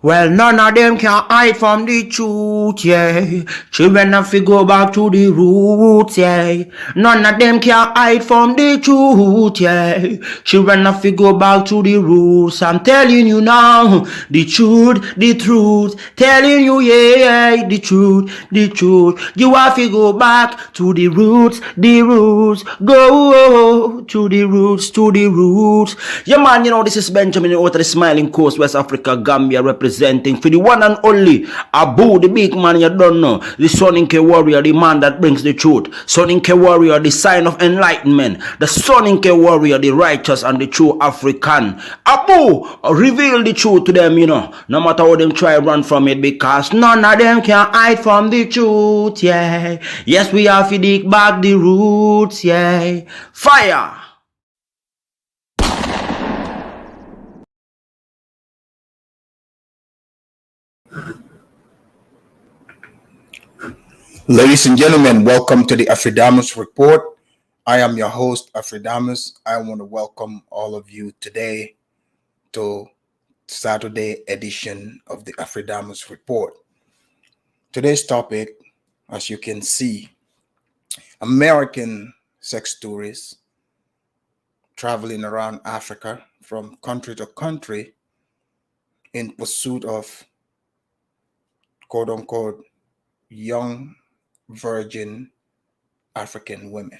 Well, none of them can hide from the truth, yeah. Children have to go back to the roots, yeah. None of them can hide from the truth, yeah. Children have to go back to the roots. I'm telling you now, the truth, the truth. Telling you, yeah, the truth, the truth. You have to go back to the roots, the roots. Go to the roots, to the roots. Yeah, man, you know, this is Benjamin out of the Smiling Coast, West Africa, Gambia, representing for the one and only Abu, the big man you don't know, the Soninke warrior, the man that brings the truth, Soninke warrior, the sign of enlightenment, the Soninke warrior, the righteous and the true African. Abu, reveal the truth to them, you know, no matter how them try run from it, because none of them can hide from the truth, yeah. Yes, we have to dig back the roots, yeah. Fire! Ladies and gentlemen, welcome to the Afridamus Report. I am your host, Afridamus. I want to welcome all of you today to Saturday edition of the Afridamus Report. Today's topic, as you can see, American sex tourists traveling around Africa from country to country in pursuit of quote-unquote young virgin African women.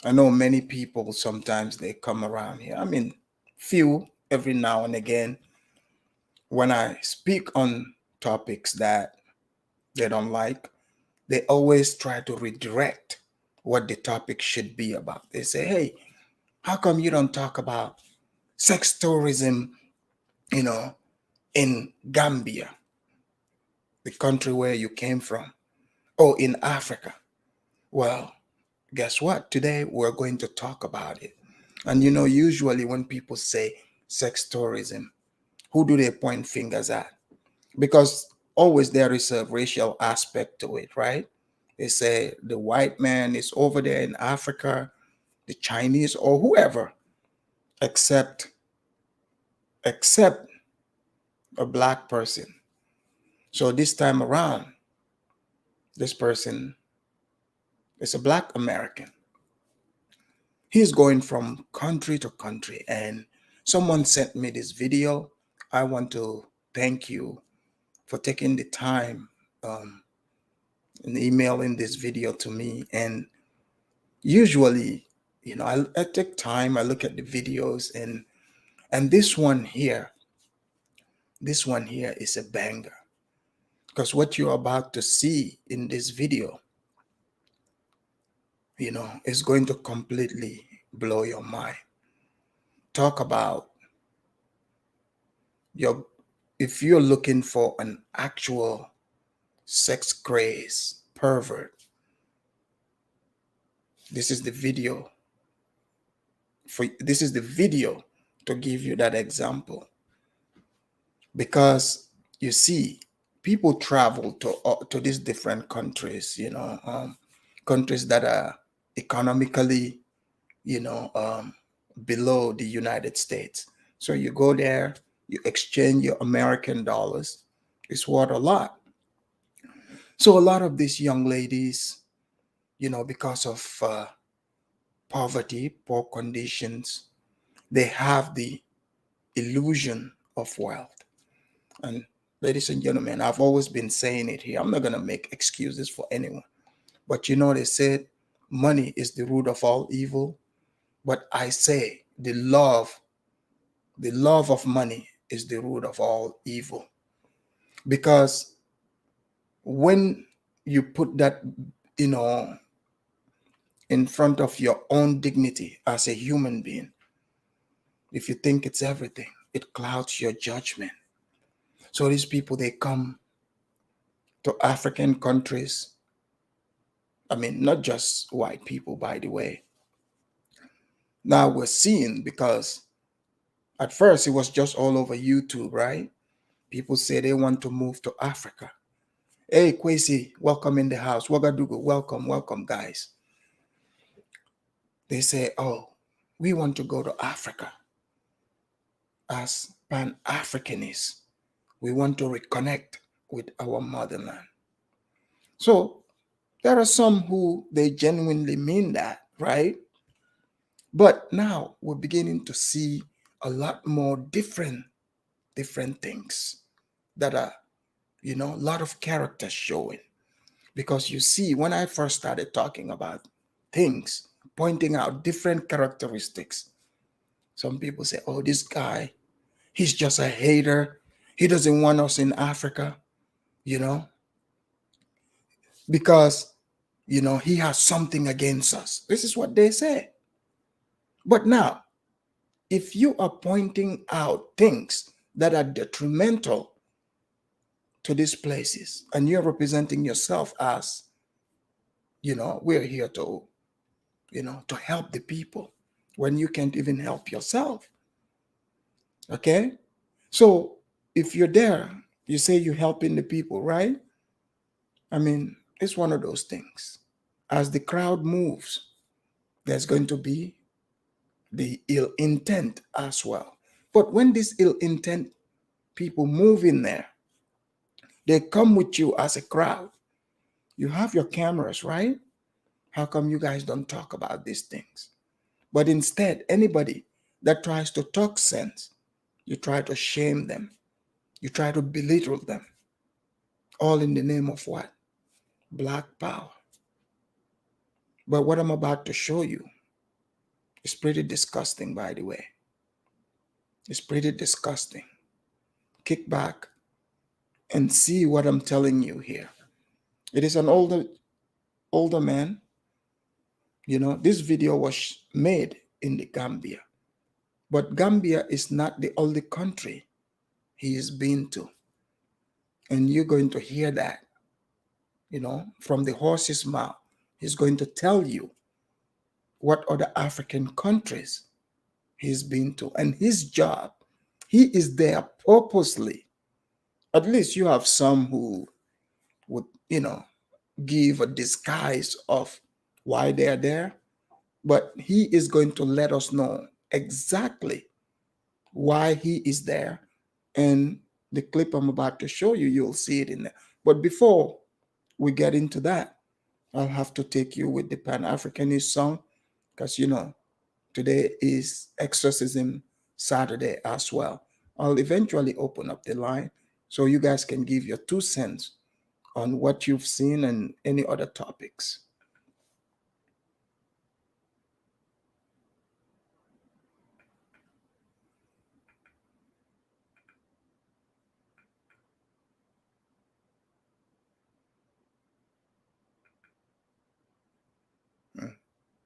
I know many people sometimes they come around here. I mean, few every now and again. When I speak on topics that they don't like, they always try to redirect what the topic should be about. They say, hey, how come you don't talk about sex tourism, in Gambia, the country where you came from, or in Africa? Well, guess what? Today we're going to talk about it. And usually when people say sex tourism, who do they point fingers at? Because always there is a racial aspect to it, right? They say the white man is over there in Africa, the Chinese or whoever, except a black person. So this time around, this person is a black American. He's going from country to country, and someone sent me this video. I want to thank you for taking the time and emailing this video to me. And usually, I take time, I look at the videos, and this one here is a banger, because what you're about to see in this video, is going to completely blow your mind. Talk about if you're looking for an actual sex craze pervert, this is the video to give you that example. Because you see, people travel to these different countries, countries that are economically, below the United States. So you go there, you exchange your American dollars. It's worth a lot. So a lot of these young ladies, because of poverty, poor conditions, they have the illusion of wealth. And ladies and gentlemen, I've always been saying it here. I'm not going to make excuses for anyone. But they said money is the root of all evil. But I say the love of money is the root of all evil. Because when you put that, in front of your own dignity as a human being, if you think it's everything, it clouds your judgment. So these people, they come to African countries. I mean, not just white people, by the way. Now we're seeing, because at first it was just all over YouTube, right? People say they want to move to Africa. Hey, Kwesi, welcome in the house. Wagadugu, welcome, guys. They say, oh, we want to go to Africa as Pan-Africanists. We want to reconnect with our motherland. So there are some who they genuinely mean that, right? But now we're beginning to see a lot more different things that are, a lot of characters showing. Because you see, when I first started talking about things, pointing out different characteristics, some people say, oh, this guy, he's just a hater. He doesn't want us in Africa, because, he has something against us. This is what they say. But now, if you are pointing out things that are detrimental to these places, and you're representing yourself as, we're here to, to help the people, when you can't even help yourself. Okay? So if you're there, you say you're helping the people, right? I mean, it's one of those things. As the crowd moves, there's going to be the ill intent as well. But when this ill intent people move in there, they come with you as a crowd. You have your cameras, right? How come you guys don't talk about these things? But instead, anybody that tries to talk sense, you try to shame them. You try to belittle them. All in the name of what? Black power. But what I'm about to show you is pretty disgusting, by the way. It's pretty disgusting. Kick back and see what I'm telling you here. It is an older man. This video was made in the Gambia. But Gambia is not the only country he has been to. And you're going to hear that, from the horse's mouth. He's going to tell you what other African countries he's been to. And his job, he is there purposely. At least you have some who would, give a disguise of why they are there. But he is going to let us know exactly why he is there. And the clip I'm about to show you, you'll see it in there. But before we get into that, I'll have to take you with the Pan-Africanist song, because, today is Exorcism Saturday as well. I'll eventually open up the line so you guys can give your 2 cents on what you've seen and any other topics.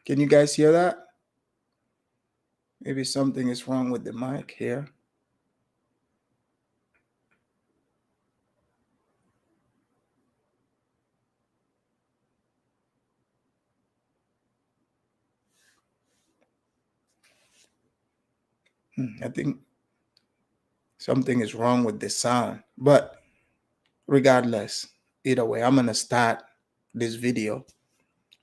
Can you guys hear that? Maybe something is wrong with the mic here. I think something is wrong with the sound. But regardless, either way, I'm going to start this video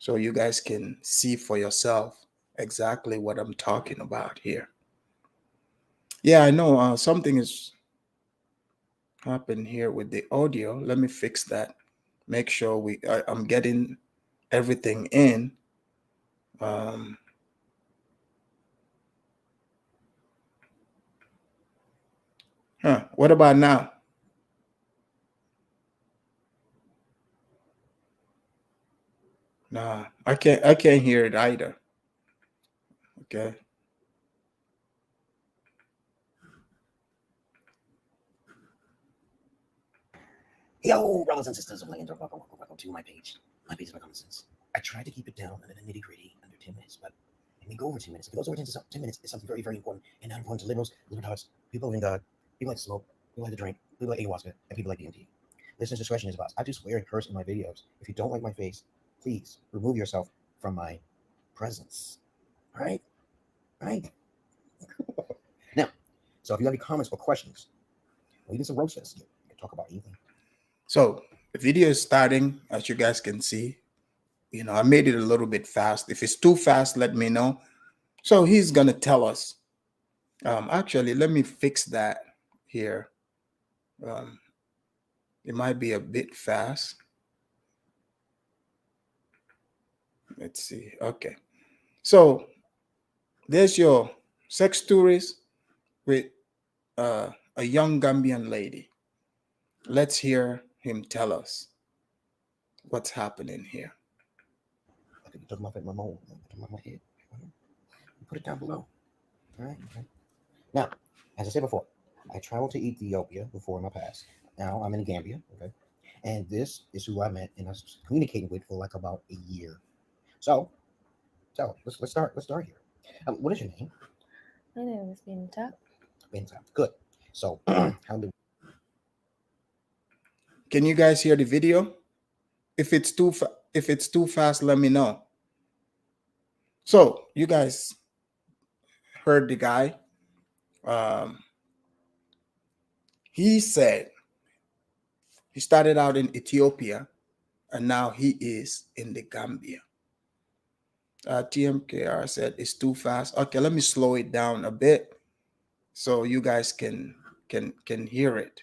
so you guys can see for yourself exactly what I'm talking about here. Yeah, I know something is happened here with the audio. Let me fix that. Make sure I'm getting everything in. What about now? Nah, I can't hear it either. Okay. Yo, brothers and sisters of land, welcome to my page. My page is my common sense. I tried to keep it down under the nitty gritty under 10 minutes, but it may go over 10 minutes. If it goes over 10 minutes, it's something very, very important and not important to liberals, libertards, people in God, people like to smoke, people like to drink, people like ayahuasca, and people like DMT. Listener's discretion is advised. I do swear and curse in my videos. If you don't like my face, please remove yourself from my presence. All right? Now, so if you have any comments or questions, or even some roast fest, you can talk about anything. So the video is starting, as you guys can see. I made it a little bit fast. If it's too fast, let me know. So he's going to tell us. Actually, let me fix that here. It might be a bit fast. Let's see. Okay. So there's your sex tourist with a young Gambian lady. Let's hear him tell us what's happening here. I think you took my head, my mole. My head. Put it down below. All right. Okay. Now, as I said before, I traveled to Ethiopia before in my past. Now I'm in Gambia. Okay. And this is who I met and I was communicating with for like about a year. So let's start. Let's start here. What is your name? My name is Binta. Binta. Good. So how do Can you guys hear the video? If it's too fast, let me know. So you guys heard the guy. He said he started out in Ethiopia and now he is in the Gambia. TMKR said it's too fast. Okay, let me slow it down a bit so you guys can hear it.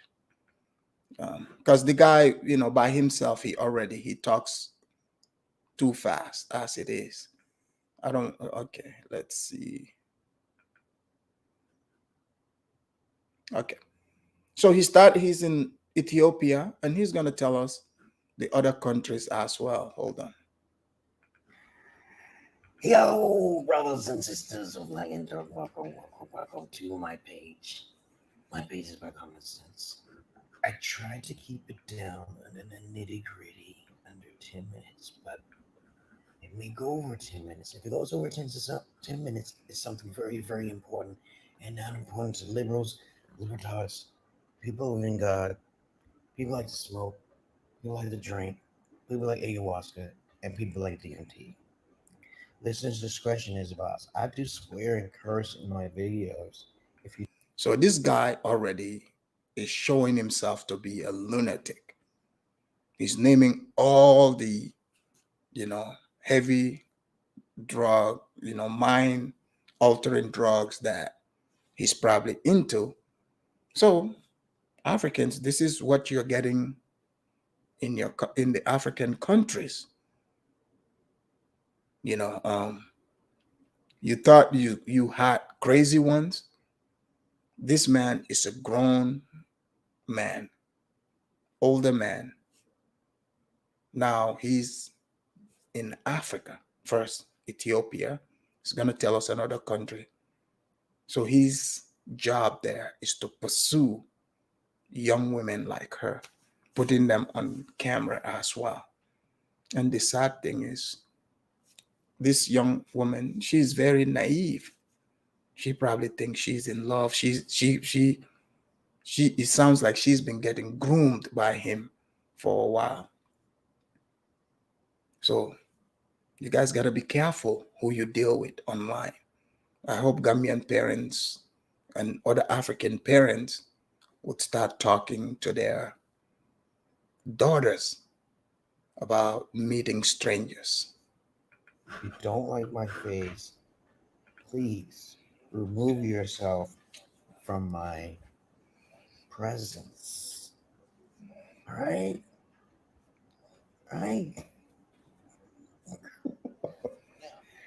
Because the guy, by himself, he talks too fast as it is. I don't. Okay, let's see. Okay, so he's in Ethiopia and he's gonna tell us the other countries as well. Hold on. Yo, brothers and sisters of my internet, welcome to my page. My page is by common sense. I tried to keep it down and in the nitty gritty under 10 minutes, but it may go over 10 minutes. If it goes over 10 minutes, it's something very, very important and not important to liberals, libertards, people in God, people like to smoke, people like to drink, people like ayahuasca, and people like DMT. Listener's discretion is advised. I do swear and curse in my videos. If you So this guy already is showing himself to be a lunatic. He's naming all the, heavy drug, mind altering drugs that he's probably into. So Africans, this is what you're getting in the African countries. You thought you had crazy ones. This man is a grown man, older man. Now he's in Africa first, Ethiopia. He's gonna tell us another country. So his job there is to pursue young women like her, putting them on camera as well. And the sad thing is, this young woman, she's very naive. She probably thinks she's in love. It sounds like she's been getting groomed by him for a while. So you guys got to be careful who you deal with online. I hope Gambian parents and other African parents would start talking to their daughters about meeting strangers. If you don't like my face, please remove yourself from my presence. All right? All right?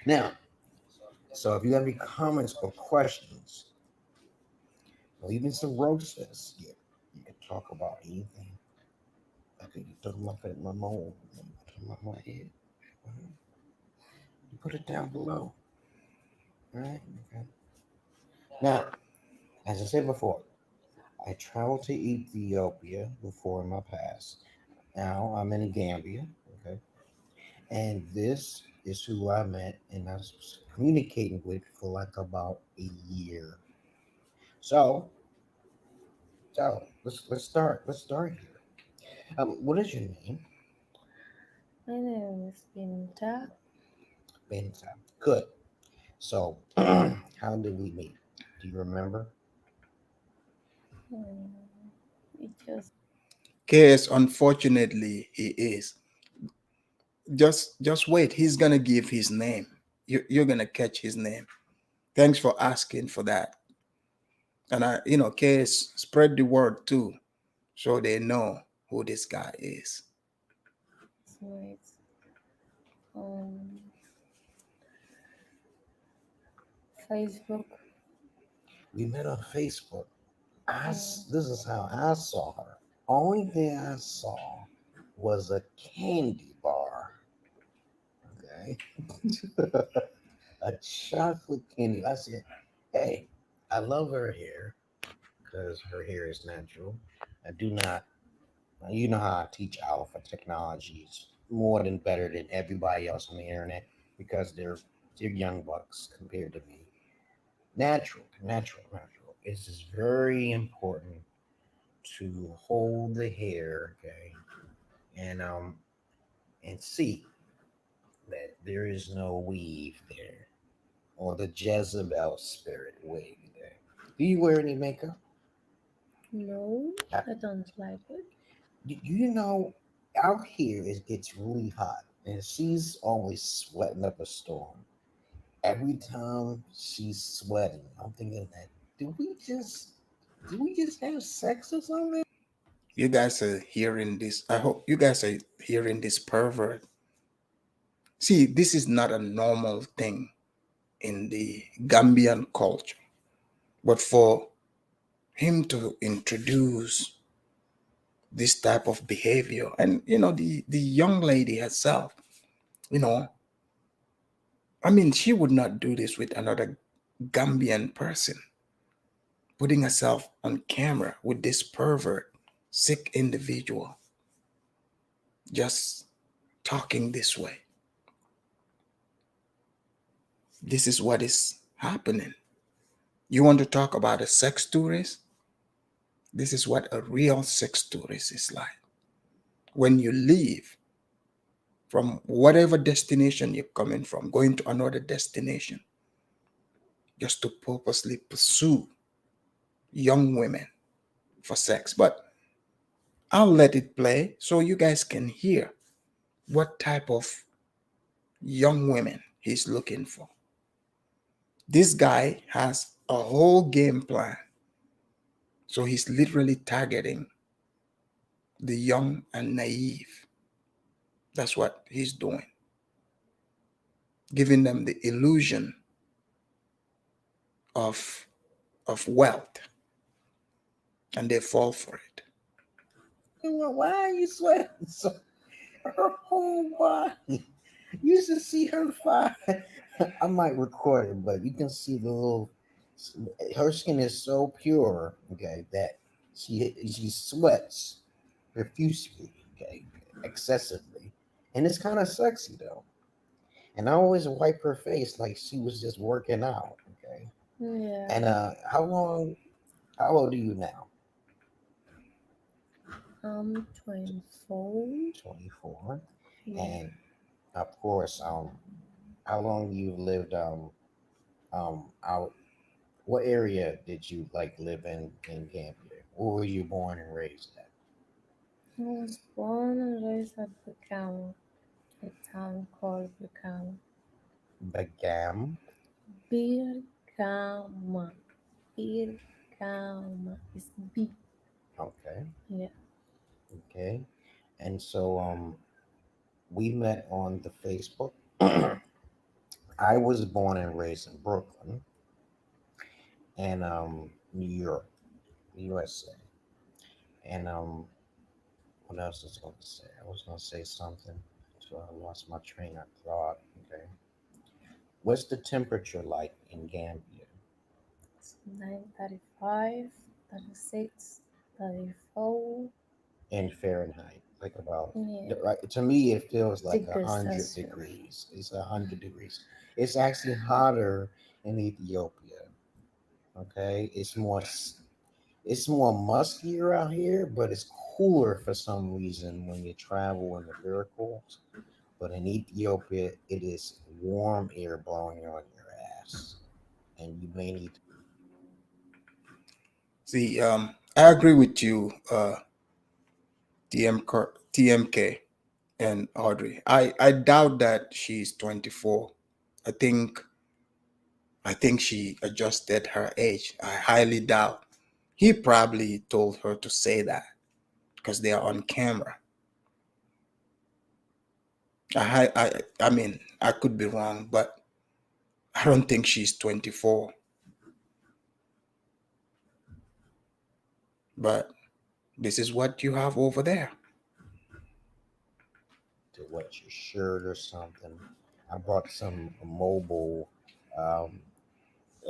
Now, so if you have any comments or questions, or even some roasters, you can talk about anything. Okay, you took my mole, my head. You put it down below. All right? Okay. Now, as I said before, I traveled to Ethiopia before in my past. Now I'm in Gambia. Okay. And this is who I met and I was communicating with for like about a year. So, let's start. Let's start here. What is your name? My name is Binta. Binta. Good. So, how did we meet? Do you remember? It just KS, unfortunately, he is. Just wait. He's gonna give his name. You're gonna catch his name. Thanks for asking for that. And KS, spread the word too. so they know who this guy is. Wait. Um, Facebook. We met on Facebook. Mm. This is how I saw her. Only thing I saw was a candy bar. Okay. A chocolate candy. I said, hey, I love her hair because her hair is natural. I do not, you know how I teach alpha technologies more than better than everybody else on the internet because they're young bucks compared to me. Natural. It's just very important to hold the hair, okay, and and see that there is no weave there or the Jezebel spirit wave there. Do you wear any makeup? No, Uh, I don't like it. you know, out here it gets really hot, and she's always sweating up a storm. Every time she's sweating, I'm thinking that do we just have sex or something? You guys are hearing this. I hope you guys are hearing this pervert. See, this is not a normal thing in the Gambian culture. But for him to introduce this type of behavior, and the young lady herself, you know, I mean, she would not do this with another Gambian person, putting herself on camera with this pervert, sick individual, just talking this way. This is what is happening. You want to talk about a sex tourist? This is what a real sex tourist is like. When you leave from whatever destination you're coming from, going to another destination, just to purposely pursue young women for sex. But I'll let it play so you guys can hear what type of young women he's looking for. This guy has a whole game plan. So he's literally targeting the young and naive. That's what he's doing, giving them the illusion of wealth, and they fall for it. Why are you sweating so? Her whole body. You should see her fire. I might record it, but you can see the little. Her skin is so pure, okay, that she sweats profusely, okay, excessively, and it's kind of sexy though. And I always wipe her face like she was just working out, okay. Yeah. And how long? How old are you now? 24. 24. Yeah. And of course, how long you've lived out? What area did you like live in Gambia? Where were you born and raised at? I was born and raised at Buckham, a town called Buckham. Bagam. Birkama. Birkama. It's B. Okay, Yeah. okay. And so we met on the Facebook. I was born and raised in Brooklyn and New York, USA. And what else was I going to say? I was going to say something, so I lost my train of thought. Okay. What's the temperature like in Gambia? It's 9:35, 36, 34. In Fahrenheit, like about Yeah. right to me, it feels like a Degrees hundred Celsius. degrees. It's 100 degrees. It's actually hotter in Ethiopia. Okay, it's more muskier out here, but it's cooler for some reason when you travel in the vehicles. But in Ethiopia, it is warm air blowing on your ass, and you may need. See, I agree with you, TMK and Audrey. I doubt that she's 24. I think I think she adjusted her age. I highly doubt. He probably told her to say that. because they are on camera. I mean, I could be wrong, but I don't think she's 24. But this is what you have over there. To what, your shirt or something? I brought some mobile um,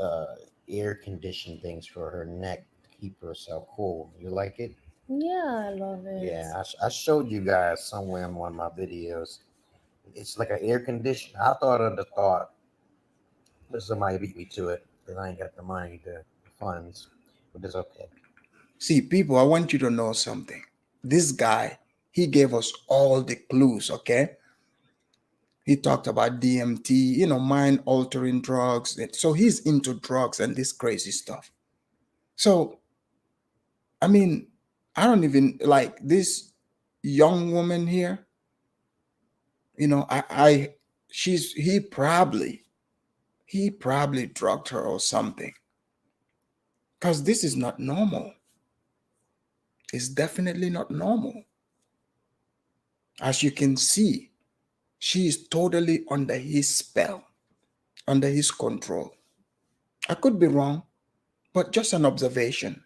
uh, air conditioned things for her neck to keep herself cool. You like it? Yeah, I love it. Yeah, I showed you guys somewhere in one of my videos. It's like an air conditioner. I thought of the thought, but somebody beat me to it because I ain't got the money, the funds. But it's okay. See, people, I want you to know something. This guy, he gave us all the clues, okay? He talked about DMT, mind altering drugs. So he's into drugs and this crazy stuff. So, I mean, I don't even like this young woman here. I he probably drugged her or something. Because this is not normal. It's definitely not normal. As you can see, she is totally under his spell, under his control. I could be wrong, but just an observation.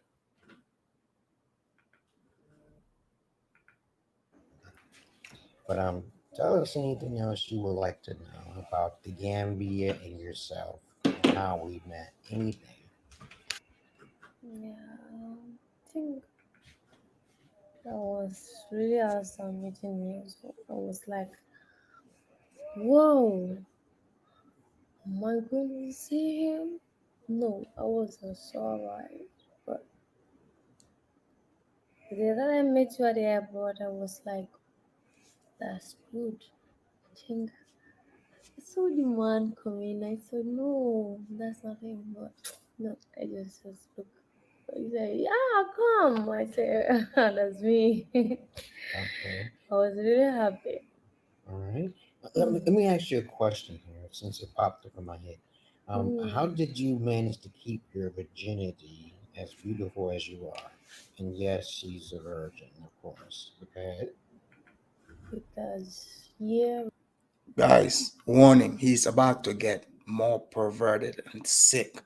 But tell us anything else you would like to know about the Gambia and yourself, and how we met. Anything. Yeah, I think that was really awesome meeting you. So I was like, whoa, am I going to see him? No, I wasn't sure about it. But the day that I met you at the airport, I was like, that's good. I think I saw the man coming. I said, no, that's not him. But no, I just look. He said, yeah, come. I said, that's me. Okay. I was really happy. All right. Let me ask you a question here, since it popped up in my head. How Mm, did you manage to keep your virginity as beautiful as you are? And yes, she's a virgin, of course. Okay. because, yeah, Guys, warning, he's about to get more perverted and sick.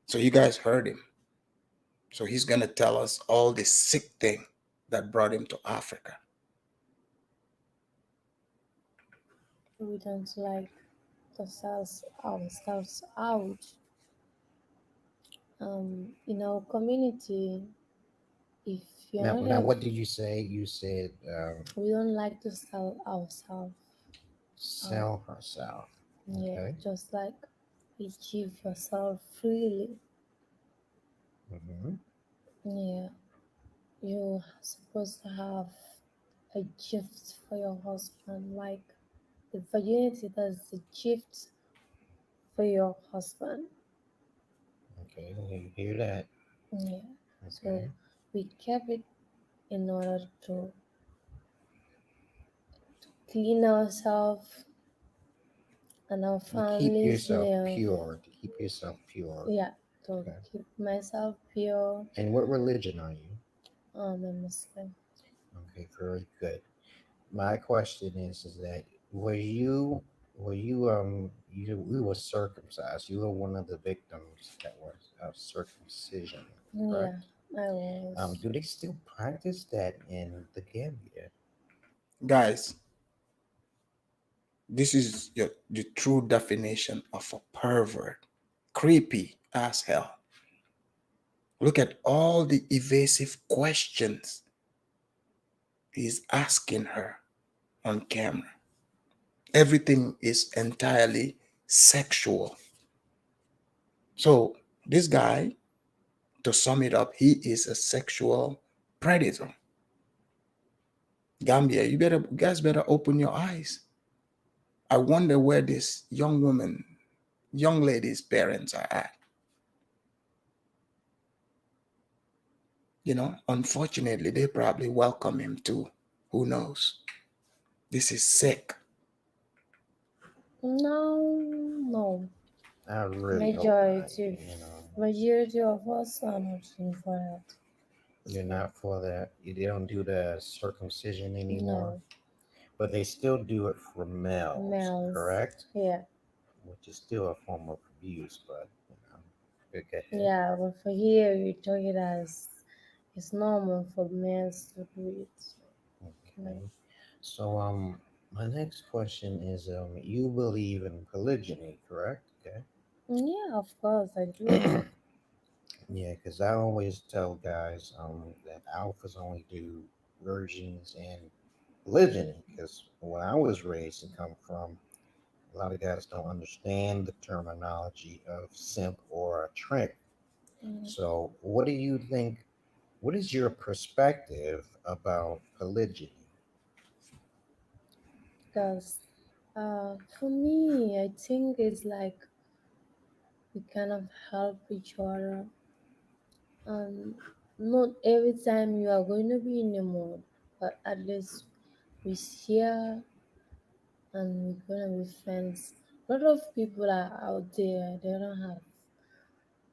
So you guys heard him. So he's going to tell us all the sick thing that brought him to Africa. we don't like to sell ourselves out. In our community, if you're Now, not now, a, what did you say? You said we don't like to sell ourselves out. sell herself. Yeah, Okay. just like you give yourself freely. Hmm. Yeah, you're supposed to have a gift for your husband, like the virginity. That's the gift for your husband. Okay. You hear that? Yeah, so Okay. we kept it in order to clean ourselves and our To keep families yourself live. pure. To keep yourself pure. Yeah, to Okay. keep myself pure. And what religion are you? I'm a Muslim. Okay, very good. My question is that were you were circumcised? You were one of the victims that was of circumcision, Yeah, correct? I was. Do they still practice that in the Gambia? Guys, this is the true definition of a pervert. Creepy as hell. Look at all the evasive questions he's asking her on camera. Everything is entirely sexual. So, this guy, to sum it up, he is a sexual predator. Gambia, you guys better open your eyes. I wonder where this young lady's parents are at. Unfortunately, they probably welcome him too. Who knows? This is sick. No, no. I really hope not. Majority, You know. majority of us are not in for that. You're not for that. They don't do the circumcision anymore, No, but they still do it for males, males. correct? Yeah, Which is still a form of abuse, but good go ahead. yeah. But for here, we talk it as it's normal for males to do it. Like, Okay. So my next question is you believe in polygyny, correct? Okay. yeah, of course I do. Yeah, because I always tell guys that alphas only do virgins and polygyny. Because when I was raised and come from, a lot of guys don't understand the terminology of simp or a trick. Mm, So, what do you think? What is your perspective about polygyny? because for me, I think it's like we kind of help each other, and not every time you are going to be in the mood, but at least we share and we're gonna be friends. A lot of people are out there, they don't have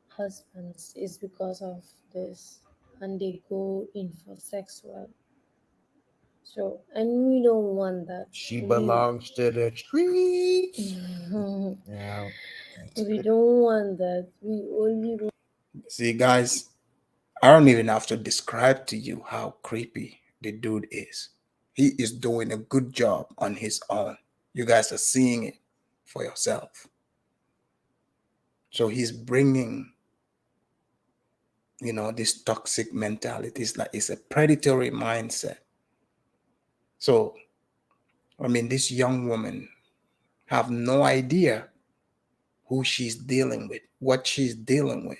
husbands, it's because of this, and they go in for sexual. So, and we don't want that. She We belongs to the streets. Yeah. we don't want that. We only want See, guys, I don't even have to describe to you how creepy the dude is. He is doing a good job on his own. You guys are seeing it for yourself. So he's bringing, this toxic mentality. It's like it's a predatory mindset. So, I mean, this young woman have no idea who she's dealing with, what she's dealing with.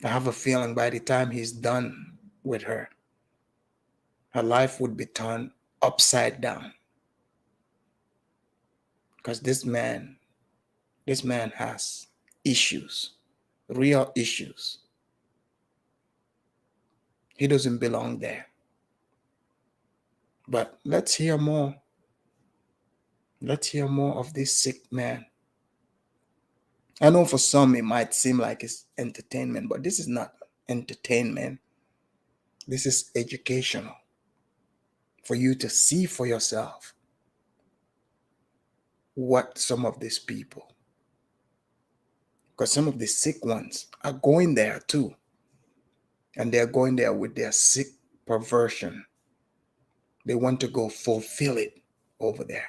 I have a feeling by the time he's done with her life would be turned upside down because this man has issues, real issues. He doesn't belong there. But let's hear more. Let's hear more of this sick man. I know for some it might seem like it's entertainment, but this is not entertainment. This is educational for you to see for yourself what some of these people, because some of the sick ones are going there too, and they're going there with their sick perversion. They want to go fulfill it over there.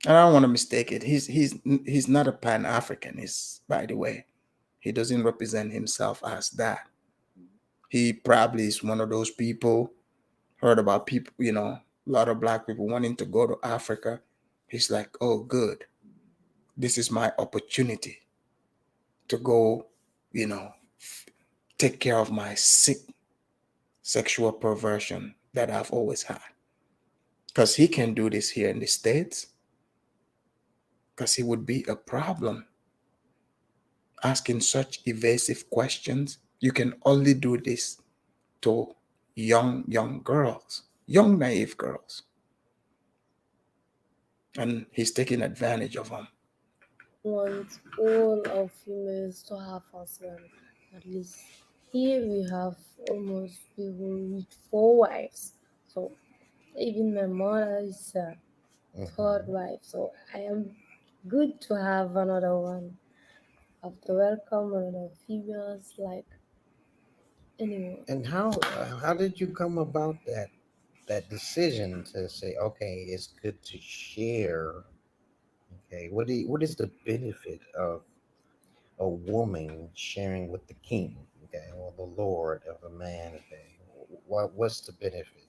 And I don't want to mistake it. He's not a Pan-Africanist, by the way. He doesn't represent himself as that. He probably is one of those people, heard about people, a lot of black people wanting to go to Africa. He's like, oh, good. This is my opportunity to go, you know, take care of my sick sexual perversion that I've always had. Because he can do this here in the States, because he would be a problem asking such evasive questions. You can only do this to young girls, young naive girls. And he's taking advantage of them. want all of females to have husband. At least here we have almost people with 4 wives. So even my mother is a third Hmm. wife. So I am good to have another one. Have to welcome another females like anyone. And how did you come about that decision to say, okay, it's good to share? Okay, what is the benefit of a woman sharing with the king? Okay, or the lord of a man? Okay, what's the benefit?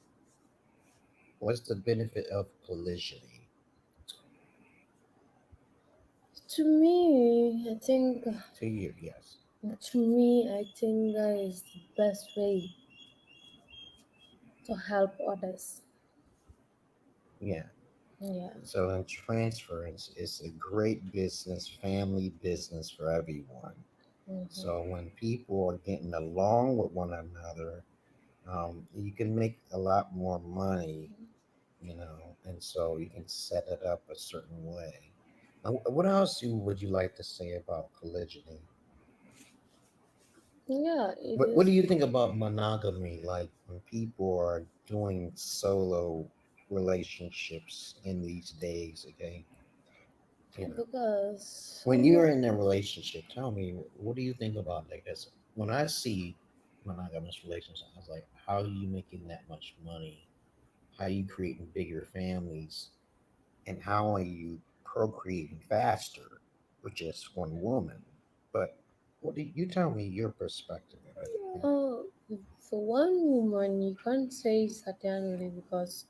What's the benefit of polygyny To me, I think to you? Yes. that is the best way to help others. Yeah. Yeah. So in transference, it's a great business, family business for everyone. So Hmm. when people are getting along with one another, you can make a lot more money, and so you can set it up a certain way. Now, what else would you like to say about polygyny? Yeah, it What do you is. think about monogamy? Like when people are doing solo relationships in these days, okay? You know, Because when you're in a relationship, tell me, what do you think about that? Because when I see monogamous relationships, I was like, how are you making that much money? How are you creating bigger families? And how are you procreating faster with just one woman? But what do you tell me your perspective of it? uh, for one woman, you can't say certainly because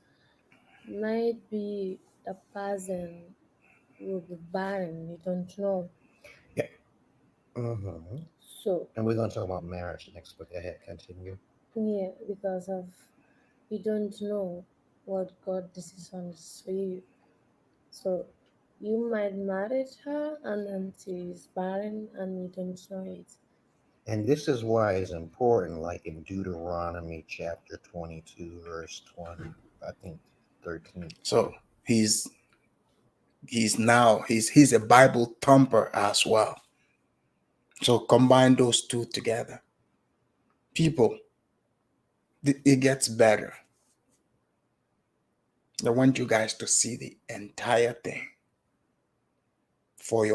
might be the person will be barren. You don't know. Yeah. Hmm. So And we're going to talk about marriage next, but go ahead, continue. yeah, because of you don't know what God decisions for you. So you might marry her and then she's barren and you don't know it. And this is why it's important, like in Deuteronomy chapter 22, verse 20, I think 13. So he's a Bible thumper as well. So combine those two together. People, it gets better. I want you guys to see the entire thing for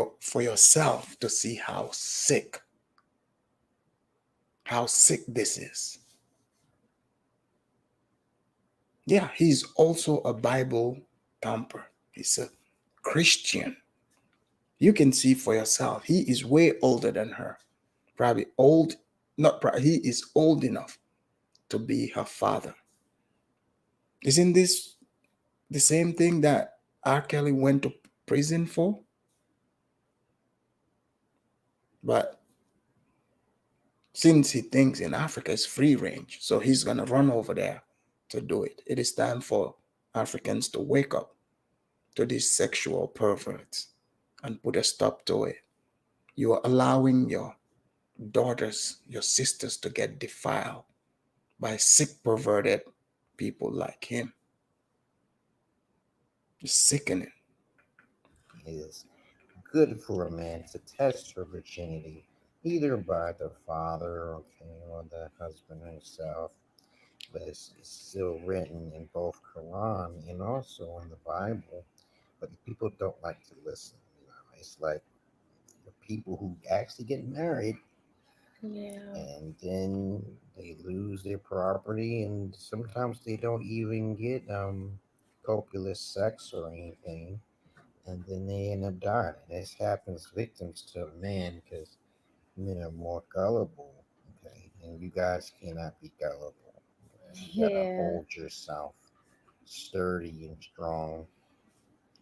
yourself to see how sick this is. Yeah, he's also a Bible thumper. He's a Christian. You can see for yourself. He is way older than her. Probably old, not probably, he is old enough to be her father. Isn't this the same thing that R. Kelly went to prison for? But since he thinks in Africa is free range, so he's going to run over there to do it. It is time for Africans to wake up to these sexual perverts and put a stop to it. You are allowing your daughters, your sisters to get defiled by sick, perverted people like him. It's sickening. It is good for a man to test her virginity, either by the father, okay, or the husband himself. But it's still written in both Quran and also in the Bible. But people don't like to listen. It's like the people who actually get married Yeah. and then they lose their property, and sometimes they don't even get copulous sex or anything, and then they end up dying. This happens victims to men because men are more gullible, okay, and you guys cannot be gullible. Okay? You gotta Yeah. hold yourself sturdy and strong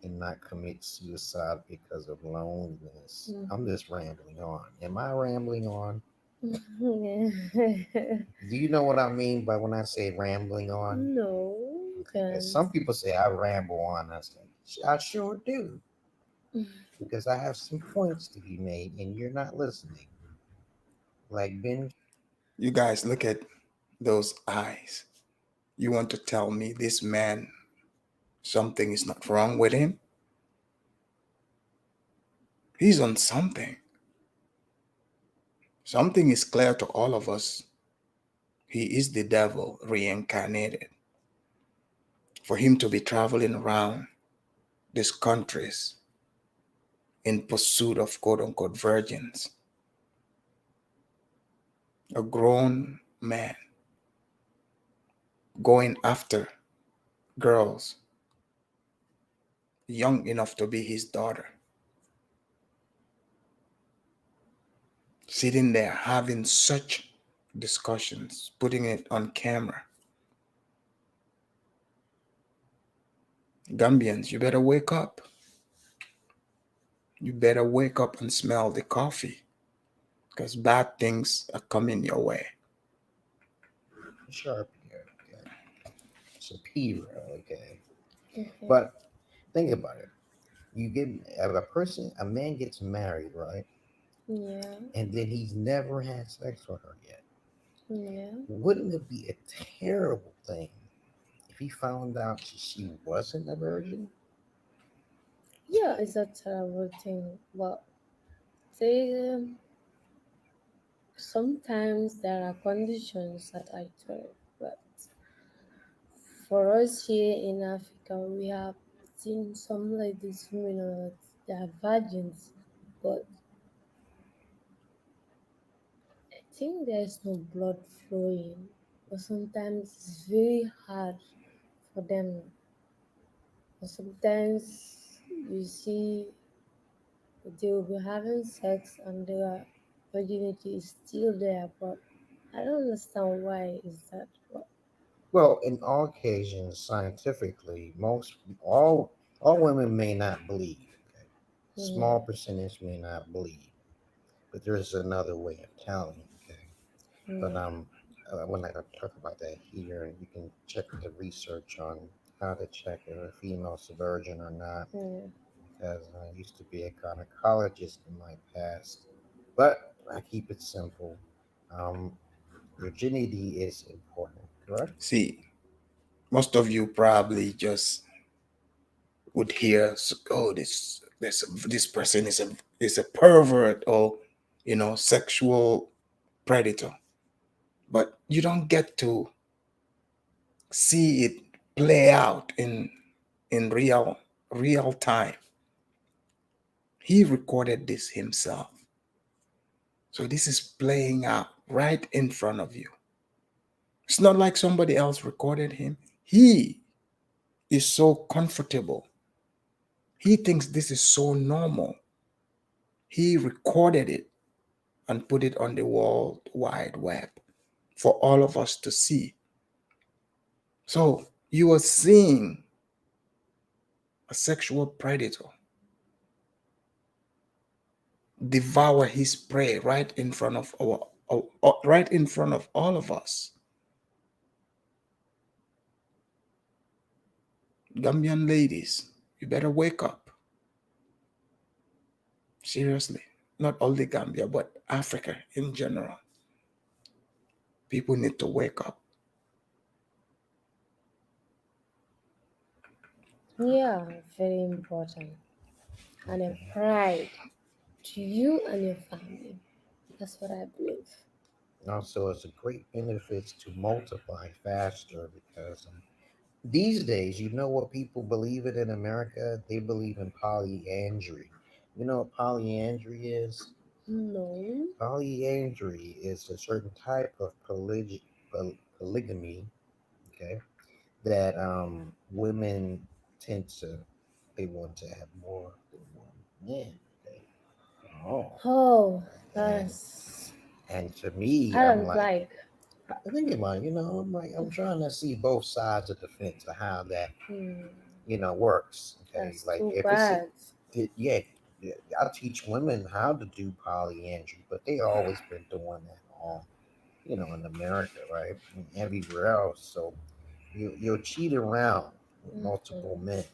and not commit suicide because of loneliness. Mm. I'm just rambling on. Am I rambling on? Yeah. Do you know what I mean by when I say rambling on? No, Okay, because can't. some people say I ramble on. I say, I sure do, because I have some points to be made and you're not listening. Like Ben, You guys look at those eyes. You want to tell me this man, something is not wrong with him? He's on something. Something is clear to all of us. He is the devil reincarnated. For him to be traveling around these countries in pursuit of quote unquote virgins, a grown man going after girls young enough to be his daughter, sitting there having such discussions, putting it on camera. Gambians, you better wake up. You better wake up and smell the coffee because bad things are coming your way. Sharp, okay, Shapiro, okay. Okay. But think about it. You get a person, a man gets married, right? Yeah. And then he's never had sex with her yet. Yeah. Wouldn't it be a terrible thing if he found out she wasn't a virgin? Yeah, it's a terrible thing. But they, sometimes there are conditions that I tolerate, but for us here in Africa, we have seen some ladies who may not they are virgins, but I think there's no blood flowing, but sometimes it's very hard for them. Or sometimes you see they will be having sex and their virginity is still there, but I don't understand why is that. But Well, in all occasions, scientifically, most all women may not bleed. Okay? Small mm, percentage may not bleed, but there's another way of telling. Okay, but mm, we're not going to talk about that here. You can check the research on how to check if a female's a virgin or not, mm. because I used to be a gynecologist in my past. But I keep it simple. Um, Virginity is important, correct? See, most of you probably just would hear, oh, this person is a pervert, or sexual predator, but you don't get to see it play out in real time. He recorded this himself, so this is playing out right in front of you. It's not like somebody else recorded him. He is so comfortable. He thinks this is so normal. He recorded it and put it on the World Wide Web for all of us to see. So you are seeing a sexual predator devour his prey right in front of right in front of all of us. Gambian ladies, you better wake up. Seriously. Not only Gambia, but Africa in general. People need to wake up. Yeah, very important. And a pride to you and your family. That's what I believe. Also, it's a great benefits to multiply faster because these days, you know what people believe in America? They believe in polyandry. You know what polyandry is? No. Polyandry is a certain type of polygamy, okay, that women tend to, they want to have more than one man, okay? Oh, Oh, and that's to me, I I'm don't like, like. I think about, I'm like, I'm trying to see both sides of the fence of how that, Hmm, works. Okay, that's like too if it's, bad. yeah, yeah, I teach women how to do polyandry, but they always been doing that all, in America, right, and everywhere else. So you'll cheat around with multiple Mm-mm. men,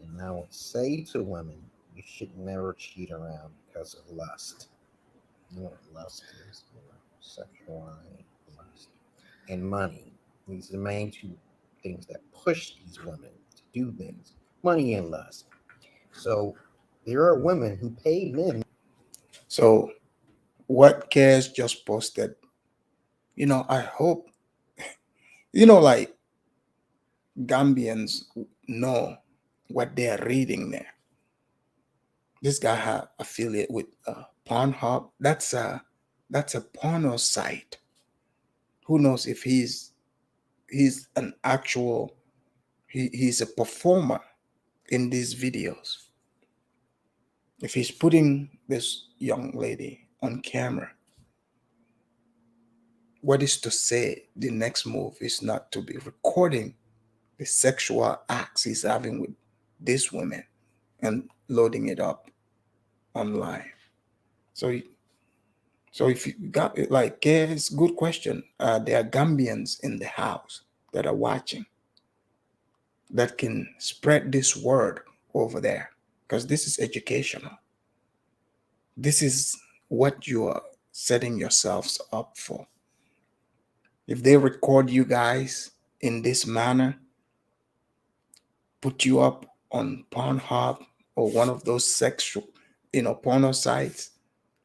and I would say to women, you should never cheat around because of lust. You know what lust is? Sexualized lust and money. These are the main two things that push these women to do things. Money and lust. So there are women who pay men. So what Cares just posted, I hope, like Gambians know what they're reading there. This guy have affiliate with Pornhub. That's a porno site. Who knows if he's an actual he's a performer in these videos. If he's putting this young lady on camera, what is to say the next move is not to be recording the sexual acts he's having with these women and loading it up online. So So if you got it, like, yeah, it's a good question. There are Gambians in the house that are watching that can spread this word over there because this is educational. This is what you are setting yourselves up for. If they record you guys in this manner, put you up on Pornhub or one of those sexual, porno sites,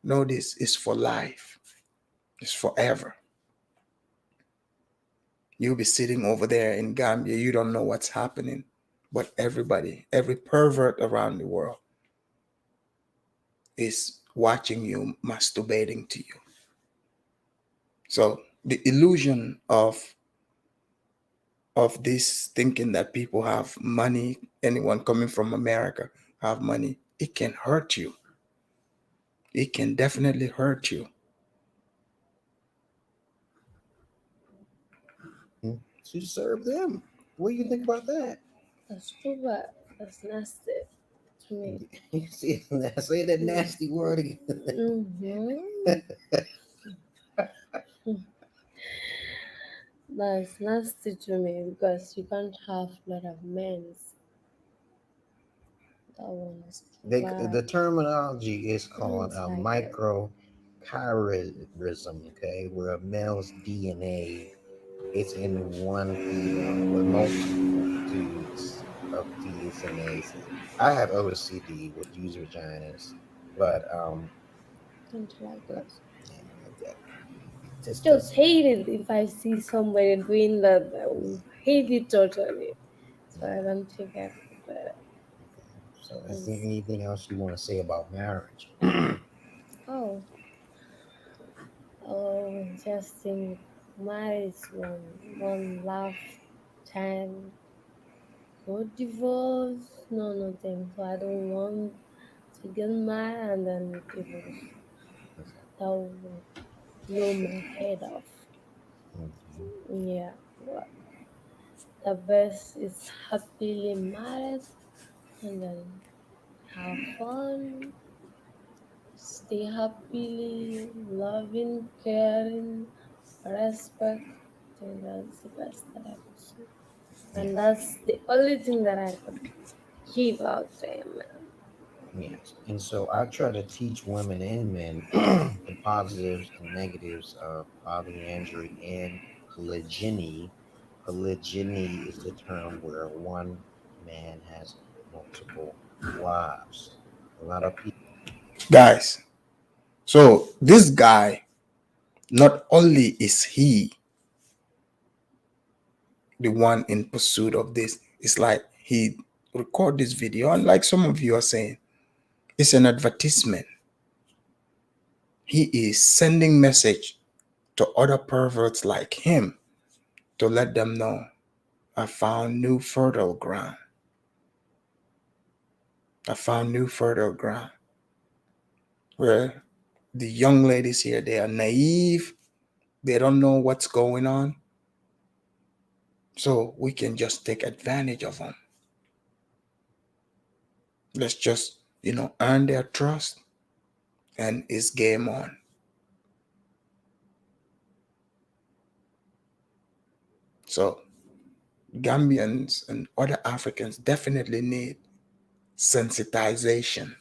know this is for life. It's forever. You'll be sitting over there in Gambia, you don't know what's happening, but everybody, every pervert around the world is watching you, masturbating to you. So the illusion of this thinking that people have money, anyone coming from America have money, it can hurt you. It can definitely hurt you. To serve them. What do you think about that? That's too bad. That's nasty to me. See, say that nasty word again. Mm-hmm. That's nasty to me because you can't have a lot of men. That one is too The bad. terminology is called It's a like it. microchimerism, okay, where a male's DNA is in one female with multitudes of DNAs. I have OCD with used vaginas, but Don't like but it. yeah, that just Just hate it if I see somebody doing that. I will hate it totally. So I don't think I could do it. okay. So, is there It's- anything else you want to say about marriage? Oh, oh, just think marriage one lifetime. No divorce, no nothing. So I don't want to get married and then divorce. Okay. That would blow my head off. Okay. Yeah, but the best is happily married and then have fun, stay happily, loving, caring, respect. I think that's the best that I could say. And Yes. that's the only thing that I could give out to a man. Yes. And so I try to teach women and men the positives and negatives of polyandry and polygyny. Polygyny is the term where one man has multiple wives. A lot of people. Guys, so this guy, not only is he the one in pursuit of this, it's like he record this video, and like some of you are saying, it's an advertisement. He is sending message to other perverts like him to let them know, I found new fertile ground. I found new fertile ground where the young ladies here, they are naive, they don't know what's going on, so we can just take advantage of them. Let's just, earn their trust, and it's game on. So Gambians and other Africans definitely need sensitization.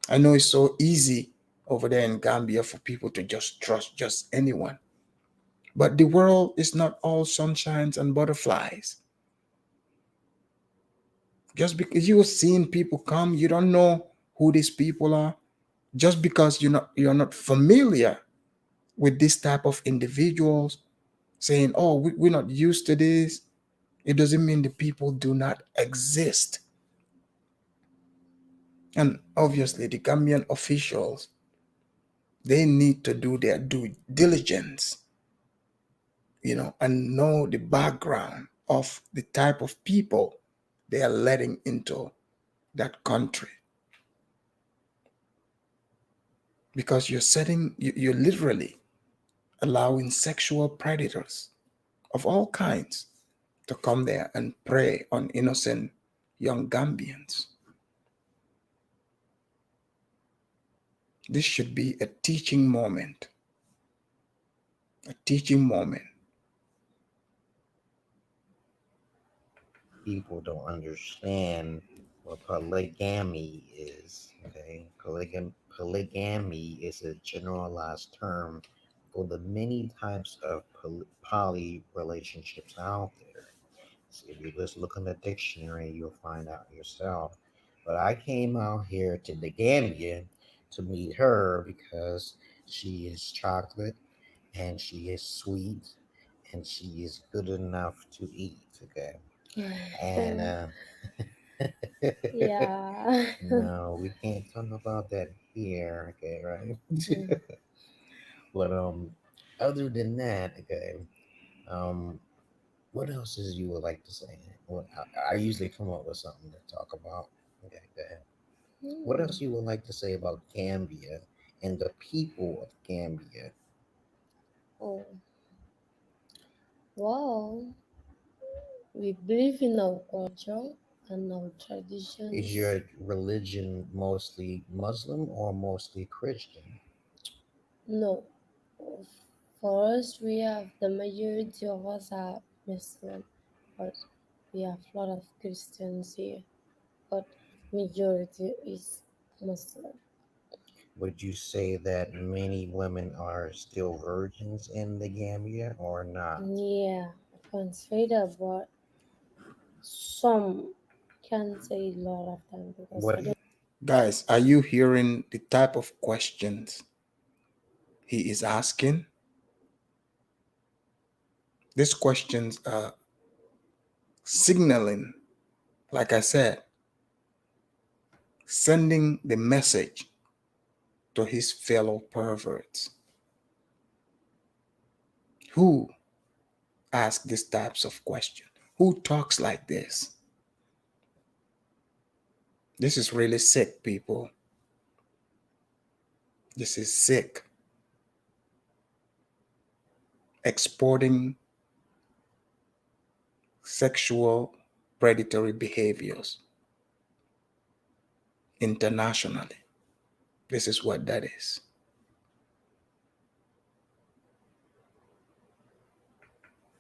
I know it's so easy over there in Gambia for people to just trust just anyone, but the world is not all sunshines and butterflies. Just because you're seeing people come, you don't know who these people are. Just because you're not familiar with this type of individuals, saying, "Oh, we're not used to this," it doesn't mean the people do not exist. And obviously, the Gambian officials, they need to do their due diligence, and know the background of the type of people they are letting into that country. Because you're literally allowing sexual predators of all kinds to come there and prey on innocent young Gambians. This should be a teaching moment. A teaching moment. People don't understand what polygamy is. Okay, polygamy is a generalized term for the many types of poly relationships out there. So if you just look in the dictionary, you'll find out yourself. But I came out here to the Gambia to meet her because she is chocolate and she is sweet, and she is good enough to eat. Okay, and Yeah. no, we can't talk about that here. Okay, right? Mm. But other than that, okay, um, what else is you would like to say? Well, I usually come up with something to talk about. Okay, go ahead. What else you would like to say about Gambia and the people of Gambia? Oh, wow. We believe in our culture and our Is traditions. your religion mostly Muslim or mostly Christian? No, for us, we have the majority of us are Muslim, but we have a lot of Christians here. But majority is Muslim. Would you say that many women are still virgins in the Gambia or not? Yeah, I can't say that, but some can say a lot of them because What I don't. Guys, are you hearing the type of questions he is asking? These questions are signaling, like I said, sending the message to his fellow perverts who ask these types of questions, who talks like this. This is really sick, people. This is sick. Exporting sexual predatory behaviors internationally. This is what that is.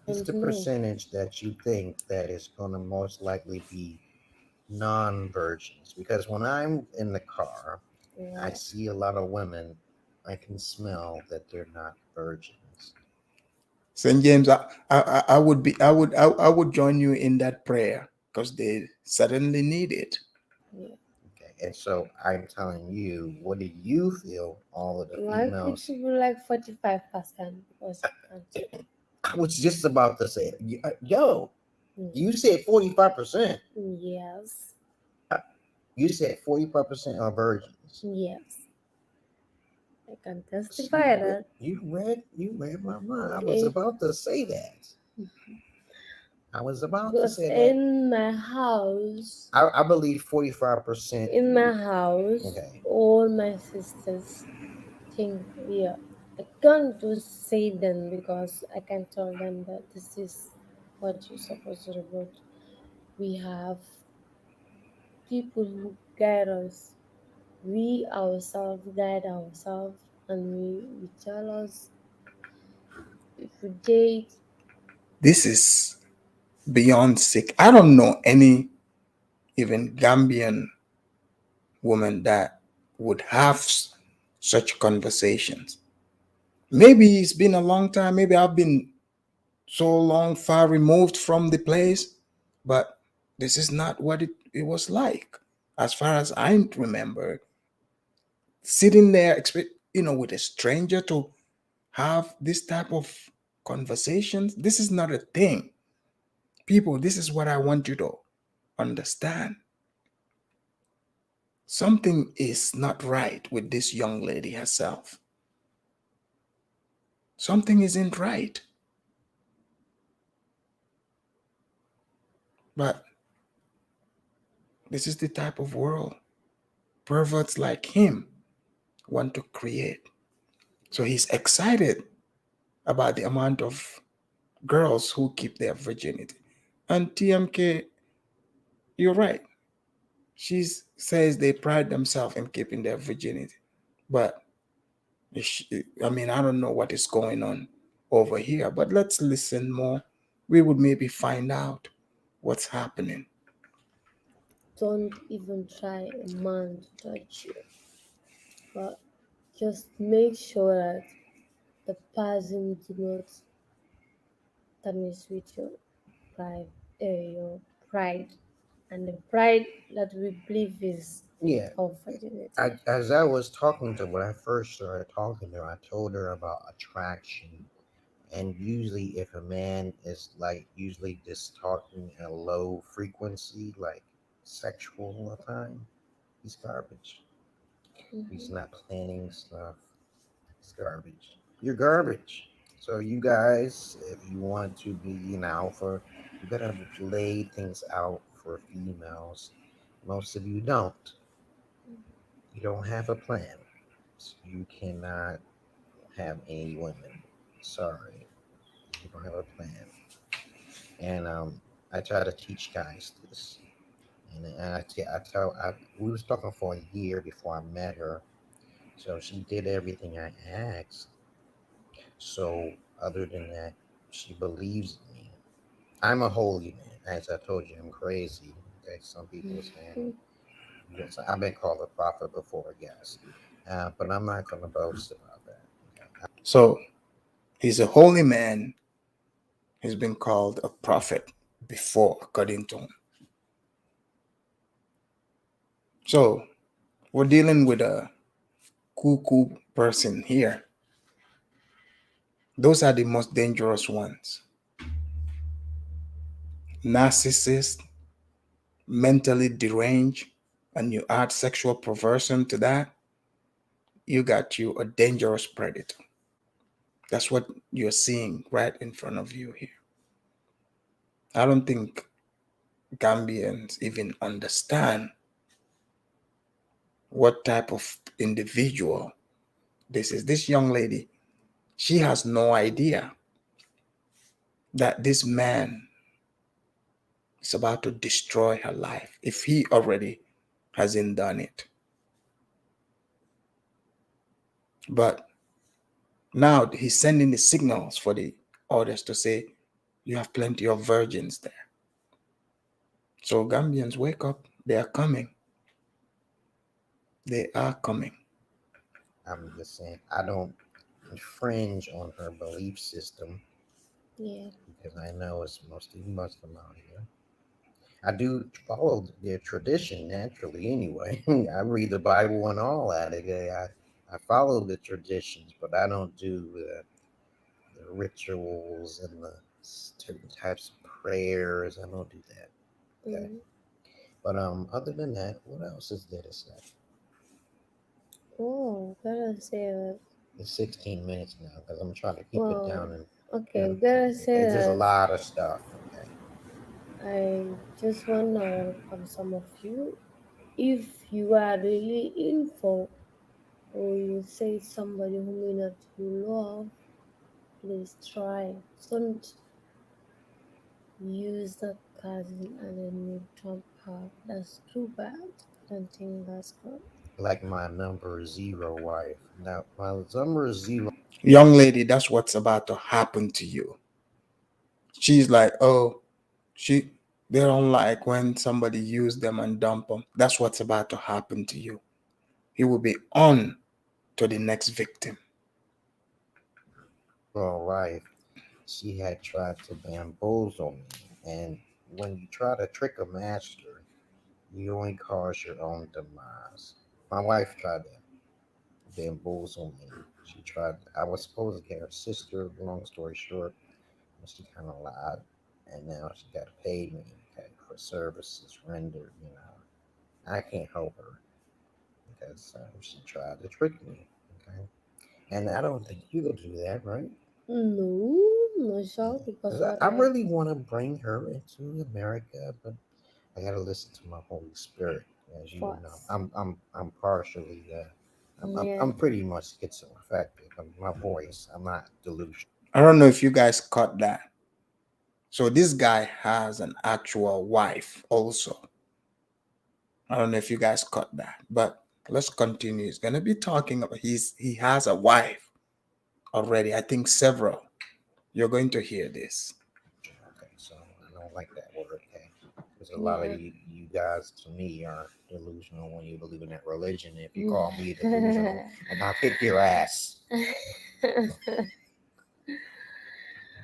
is the Know. percentage that you think that is going to most likely be non-virgins? Because when I'm in the car, I Yeah. see a lot of women. I can smell that they're not virgins. St. James, I would be I would join you in that prayer because they suddenly need it. Yeah. Okay, and so I'm telling you, what do you feel? All of the Like it females. should be like 45% because I, you can't. I was just about to say, yo, Mm. you said 45%. Yes. You said 45% are virgins. Yes. I can So testify that. you read my mind. I was Okay. about to say that. I was about to Because say that. I believe 45%. in my house, Okay. all my sisters think, yeah, I can't do say them because I can tell them that this is what you're supposed to do. But we have people who guide us. We ourselves guide ourselves, and we tell us if we date. This is beyond sick. I don't know any even Gambian woman that would have such conversations. Maybe it's been a long time. Maybe I've been so long far removed from the place, but this is not what it was like. As far as I remember, sitting there, with a stranger to have this type of conversations, this is not a thing. People, this is what I want you to understand. Something is not right with this young lady herself. Something isn't right. But this is the type of world perverts like him want to create. So he's excited about the amount of girls who keep their virginity. And TMK, you're right. She says they pride themselves in keeping their virginity. But I mean, I don't know what is going on over here, but let's listen more. We would maybe find out what's happening. Don't even try a man to touch you, but just make sure that the person do not damage with your pride, your pride. and the pride that we believe is Yeah. our virginity. As I was talking to her, when I first started talking to her, I told her about attraction. And usually, if a man is like usually just talking at a low frequency, like sexual all the time, he's garbage. He's not planning stuff. He's garbage. You're garbage. So you guys, if you want to be an alpha, you better lay things out for females. Most of you don't. You don't have a plan. So you cannot have any women. Sorry, you don't have a plan. And I try to teach guys this. And we was talking for a year before I met her. So she did everything I asked. So other than that, she believes in me. I'm a holy man. As I told you, I'm crazy. Okay, some people saying yes, I've been called a prophet before, I guess. But I'm not going to boast about that. Okay? So he's a holy man. He's been called a prophet before, according to him. So we're dealing with a cuckoo person here. Those are the most dangerous ones. Narcissist, mentally deranged, and you add sexual perversion to that, you got you a dangerous predator. That's what you're seeing right in front of you here. I don't think Gambians even understand what type of individual this is. This young lady, she has no idea that this man is about to destroy her life if he already hasn't done it. But now he's sending the signals for the others to say, you have plenty of virgins there. So Gambians, wake up. They are coming. They are coming. I'm just saying, I don't infringe on her belief system Yeah. because I know it's mostly Muslim out here. I do follow their tradition naturally anyway. I read the Bible and all that. I follow the traditions, but I don't do the rituals and the certain types of prayers. I don't do that. Okay. Mm. But other than that, what else is there to say? Oh, gotta say that. It's 16 minutes now because I'm trying to keep it Well, down and okay, gotta say it's just a that lot of stuff. Okay. I just wanna welcome some of you. If you are really in for, or you say somebody whom you not you love, please try. Don't use that cousin and then you dump her. That's too bad. I don't think that's good. Like my number zero wife. Now my number zero. Young lady, that's what's about to happen to you. She's like, oh, she they don't like when somebody use them and dump them. That's what's about to happen to you. He will be on to the next victim. Wife, she had tried to bamboozle me. And when you try to trick a master, you only cause your own demise. My wife tried to bamboozle me. She tried, I was supposed to get her sister, long story short, and she kind of lied. And now she got to pay me, okay, for services rendered, you know. I can't help her because she tried to trick me, okay? And I don't think you'll do that, right? No, no sure, because 'Cause what I really want to bring her into America, but I gotta listen to my Holy Spirit, as you know. first. I'm partially, Yeah. I'm pretty much schizoaffective. My voice, I'm not delusional. I don't know if you guys caught that. So this guy has an actual wife also. I don't know if you guys caught that, but let's continue. He's gonna be talking about he has a wife already. I think several. You're going to hear this. Okay, so I don't like that word. Okay, because a lot of Yeah. you guys, to me, are delusional when you believe in that religion. If you call me delusional, and I'll kick your ass.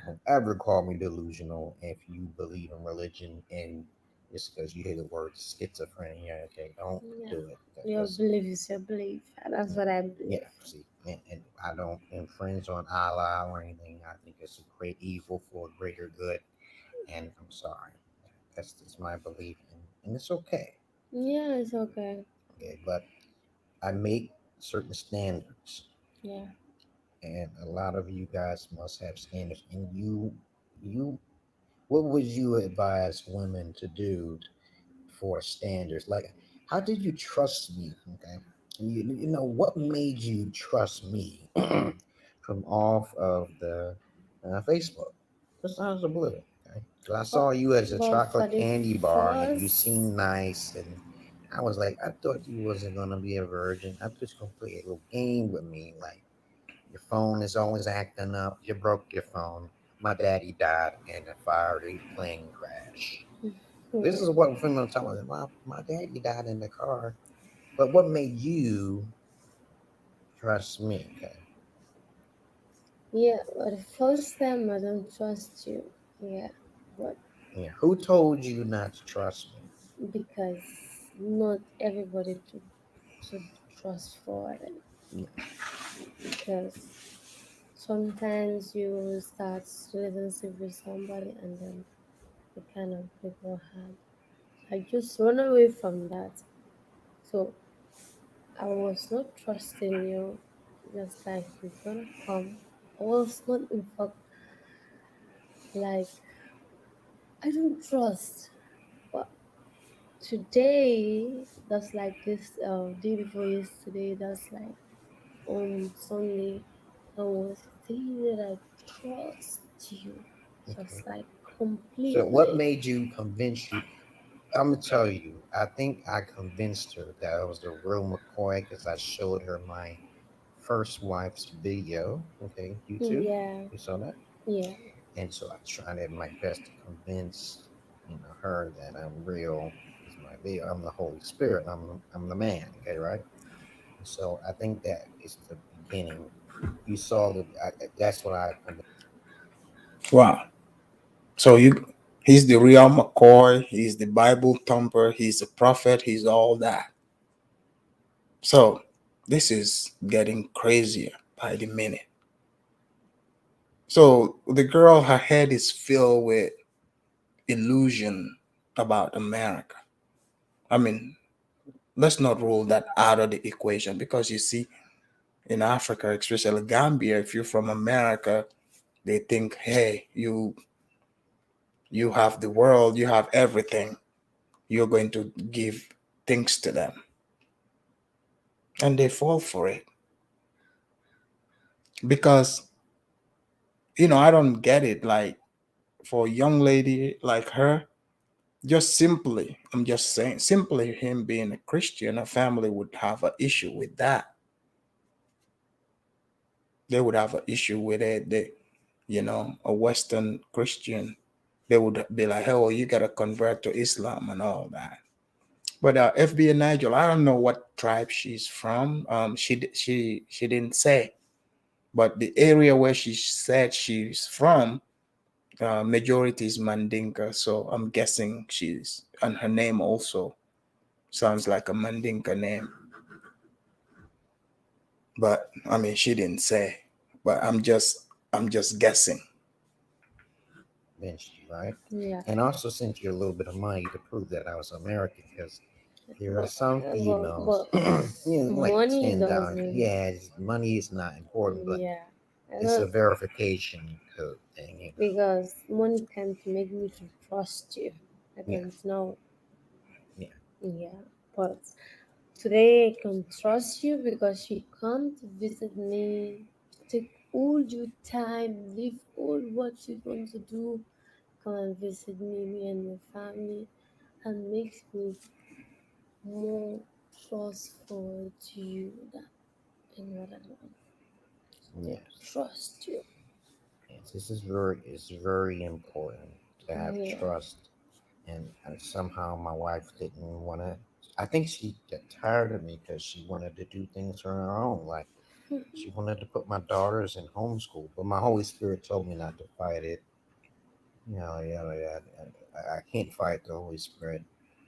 Don't ever call me delusional if you believe in religion and It's because you hear the word schizophrenia. Okay, don't Yeah. do it. Your Because belief is your belief. And that's what I believe. yeah, see, and I don't infringe on Allah or anything. I think it's a great evil for a greater good, and I'm sorry. That's just my belief, and it's okay. Yeah, it's okay. Okay, but I make certain standards, Yeah. and a lot of you guys must have standards. And you, what would you advise women to do for standards? Like, how did you trust me? Okay, you know what made you trust me from off of the Facebook? Just out of the blue. Okay, so I But, saw you as a but for chocolate the candy bar, and you first, seemed nice, and I was like, I thought you wasn't gonna be a virgin. I thought you gonna play a little game with me, like your phone is always acting up. You broke your phone. My daddy died in a fiery plane crash. This is what women are talking about. My daddy died in the car. But what made you trust me? Okay. yeah, but the first time I don't trust you. Yeah, but Yeah. Who told you not to trust me? because not everybody to trust for it. Yeah. Because sometimes you start relationship with somebody and then you kind of break your heart. I just run away from that. So I was not trusting you, just like you're gonna come. I was not, in fact, like I don't trust. But today, that's like this day before yesterday. That's like on Sunday. I was saying that I trust you, Okay. just like So what completely. made you convince you? I'm gonna tell you. I think I convinced her that I was the real McCoy because I showed her my first wife's video. Okay, YouTube. Yeah, You saw that? yeah, And so I tried my best to convince her that I'm real. Is my video. I'm the Holy Spirit. I'm the man. Okay, right? And so I think that is the beginning. You saw the. That's what I convinced. Wow. So he's the real McCoy. He's the Bible thumper. He's a prophet. He's all that. So this is getting crazier by the minute. So the girl, her head is filled with illusion about America. I mean, let's not rule that out of the equation because you see, in Africa, especially Gambia, if you're from America, they think, hey, you have the world, you have everything. You're going to give things to them, and they fall for it because I don't get it. Like for a young lady like her, just simply, I'm just saying, simply him being a Christian, a family would have an issue with that. They would have an issue with it. A Western Christian, they would be like, "Oh, you gotta convert to Islam and all that." But FB and Nigel, I don't know what tribe she's from. She didn't say, but the area where she said she's from, majority is Mandinka. So I'm guessing she's, and her name also sounds like a Mandinka name. But I mean, she didn't say. But I'm just guessing. Convinced you, right? yeah. And also sent you a little bit of money to prove that I was American because there are But, some females, but like money $10. doesn't. Yeah, money is not important, but Yeah, I it's a don't, verification code thing. because money can't make me to trust you. I Yeah, don't know. yeah, Yeah, but today I can trust you because you come to visit me. Take all your time, leave all what you want to do, come and visit me and your family, and makes me more trustful to you than any other one. yeah. To trust you. Yes, this is very important to have Yeah. trust. And somehow my wife didn't want to. I think she got tired of me because she wanted to do things on her own. Like she wanted to put my daughters in homeschool, but my Holy Spirit told me not to fight it. Yeah, yeah. I can't fight the Holy Spirit,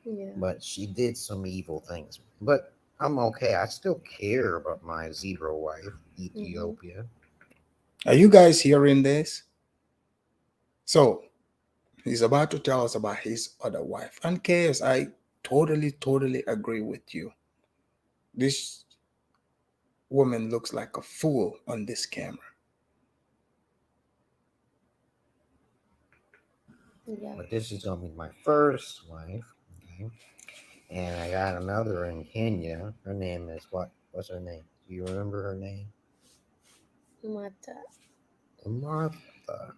Yeah. but she did some evil things. But I'm okay. I still care about my zebra wife, Mm-hmm. Ethiopia. Are you guys hearing this? So he's about to tell us about his other wife. And Chaos, I totally agree with you. This woman looks like a fool on this camera. Yeah. But this is gonna be my first wife. Okay. And I got another in Kenya. Her name is what? What's her name? Do you remember her name? Mata. Martha.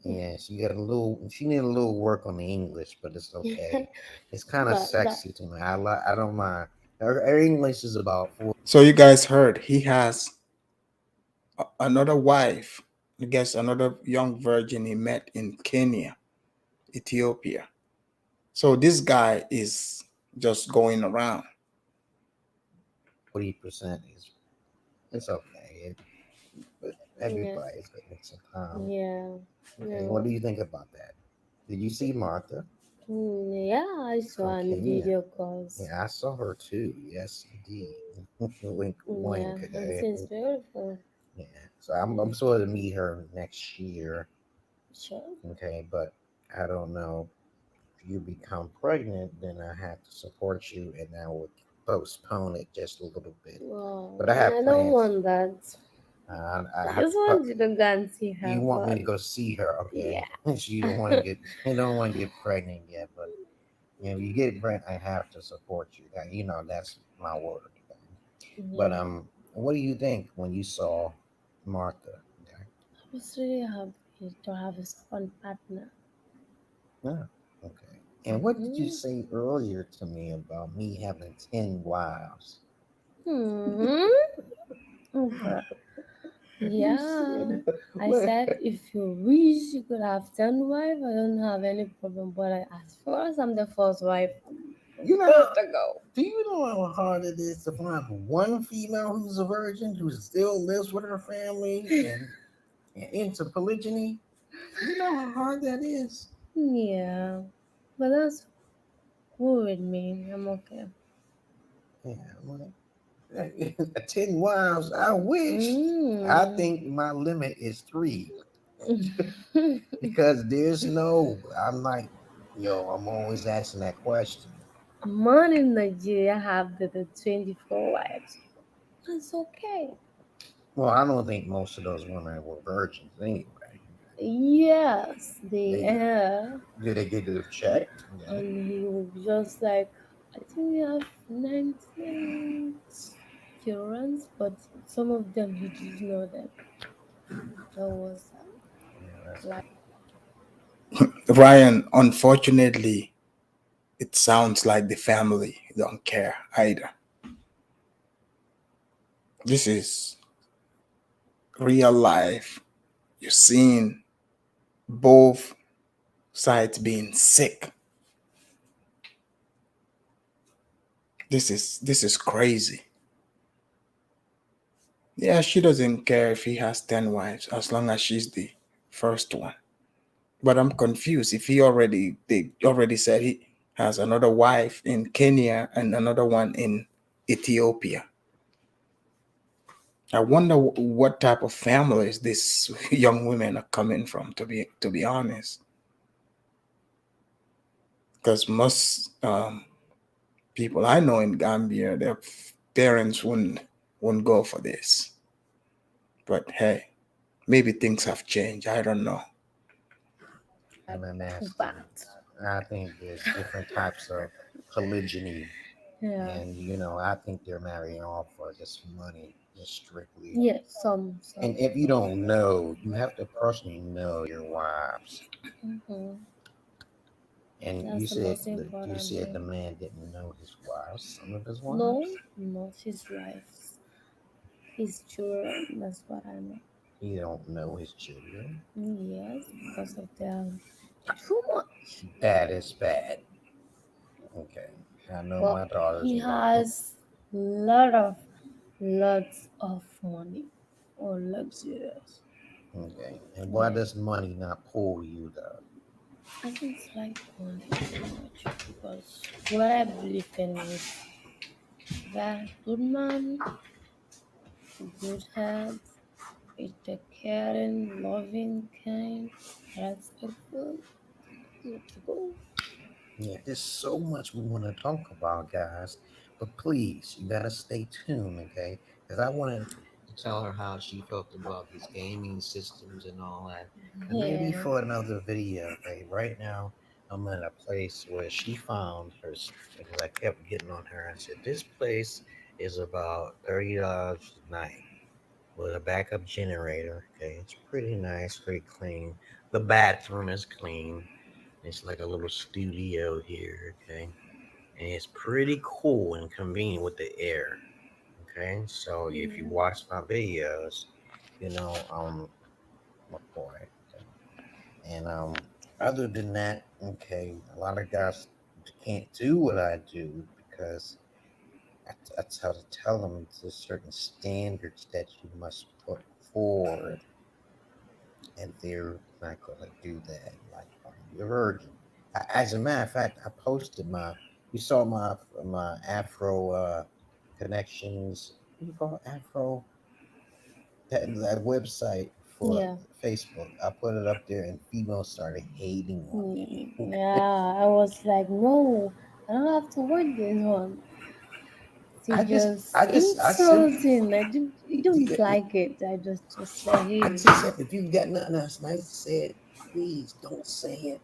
Yeah, she got a little. She need a little work on the English, but it's okay. It's kind of That sexy to me. I like. I don't mind. Her English is about four. So you guys heard he has another wife, I guess another young virgin he met in Kenya, Ethiopia. So this guy is just going around. 40% is. It's okay. But yeah. everybody's getting some time. Yeah. Okay. What No. do you think about that? Did you see Martha Yeah, I saw from on Kenya? video calls. Yeah, I saw her too. Yes, indeed. Wink, Yeah, wink. and Okay. she's beautiful. Yeah. So I'm supposed to meet her next year. Sure. Okay, but I don't know. If you become pregnant, then I have to support you, and I would postpone it just a little bit. Wow. But I have I don't plans. want that. I I have. just want you to go and see You her, want me but to go see her? Okay. yeah. So you don't want to get. You don't want to get pregnant yet, but you get pregnant, I have to support you. That's my word. Okay? But Yeah. what do you think when you saw Martha? Okay. I was really happy to have a fun partner. Yeah. Okay. And what did you Hmm. say earlier to me about me having 10 wives? Hmm. Okay. You Yeah. said, I what? said if you wish you could have 10 wives, I don't have any problem. But as far as I'm the first wife, I'm You know, good to go. do you know how hard it is to find one female who's a virgin who still lives with her family and into polygyny? You know how hard that is? Yeah. But that's cool with me. I'm okay. Yeah, well, 10 wives. I wish. I Mm. think my limit is three because there's no. I'm like, I'm always asking that question. A man in Nigeria have the 24 wives. That's okay. Well, I don't think most of those women were virgins anyway. Yes, they They are. did they get it checked? Okay. And he was just like, I think we have 19 children, but some of them he didn't know them. That was Yeah, that's like, Ryan, unfortunately, it sounds like the family don't care either. This is real life. You're seeing both sides being sick. This is crazy. Yeah, she doesn't care if he has 10 wives as long as she's the first one. But I'm confused if they already said he has another wife in Kenya and another one in Ethiopia. I wonder what type of families these young women are coming from. To be honest, because most people I know in Gambia, their parents wouldn't go for this. But hey, maybe things have changed. I don't know. kind of too nasty. bad. I think there's different types of polygyny, Yeah. and I think they're marrying off for just money, just strictly. Yeah, some. And if you don't know, you have to personally know your wives. Hmm. And That's the most important you said the thing. man didn't know his wives, some of his No, wives. not his wives. His children. That's what I know. He don't know his children. Yes, because of them. Too much. That is bad. Okay, I know But my daughters he are like, has lots of money or luxurious. okay. And why Yeah. does money not pull you though? I don't like conflict too much because what I believe in is that good man, good head, is the caring, loving, kind, respectful. Good to go. Yeah, there's so much we want to talk about, guys. But please, you gotta stay tuned, okay? Because I wanted to tell her how she felt about these gaming systems and all that. And maybe Yeah. for another video, okay? Right now, I'm in a place where she found her, because I kept getting on her and said, this place is about $30 a night with a backup generator, okay? It's pretty nice, pretty clean. The bathroom is clean. It's like a little studio here, okay? And it's pretty cool and convenient with the air. Okay, so if you Yeah. watch my videos, you know, my boy. Okay. And other than that, okay, a lot of guys can't do what I do because I tell them there's certain standards that you must put forward, and they're not gonna do that. Like, are you a virgin? As a matter of fact, I posted my. You saw my Afro connections. What do you call it? Afro, that website for Yeah. Facebook. I put it up there, and females started hating on me. Yeah. I was like, no, I don't have to watch this one. She I just just, I said, insulting. You don't like it. I just say, I hey. just said, if you got nothing else nice to say, please don't say it.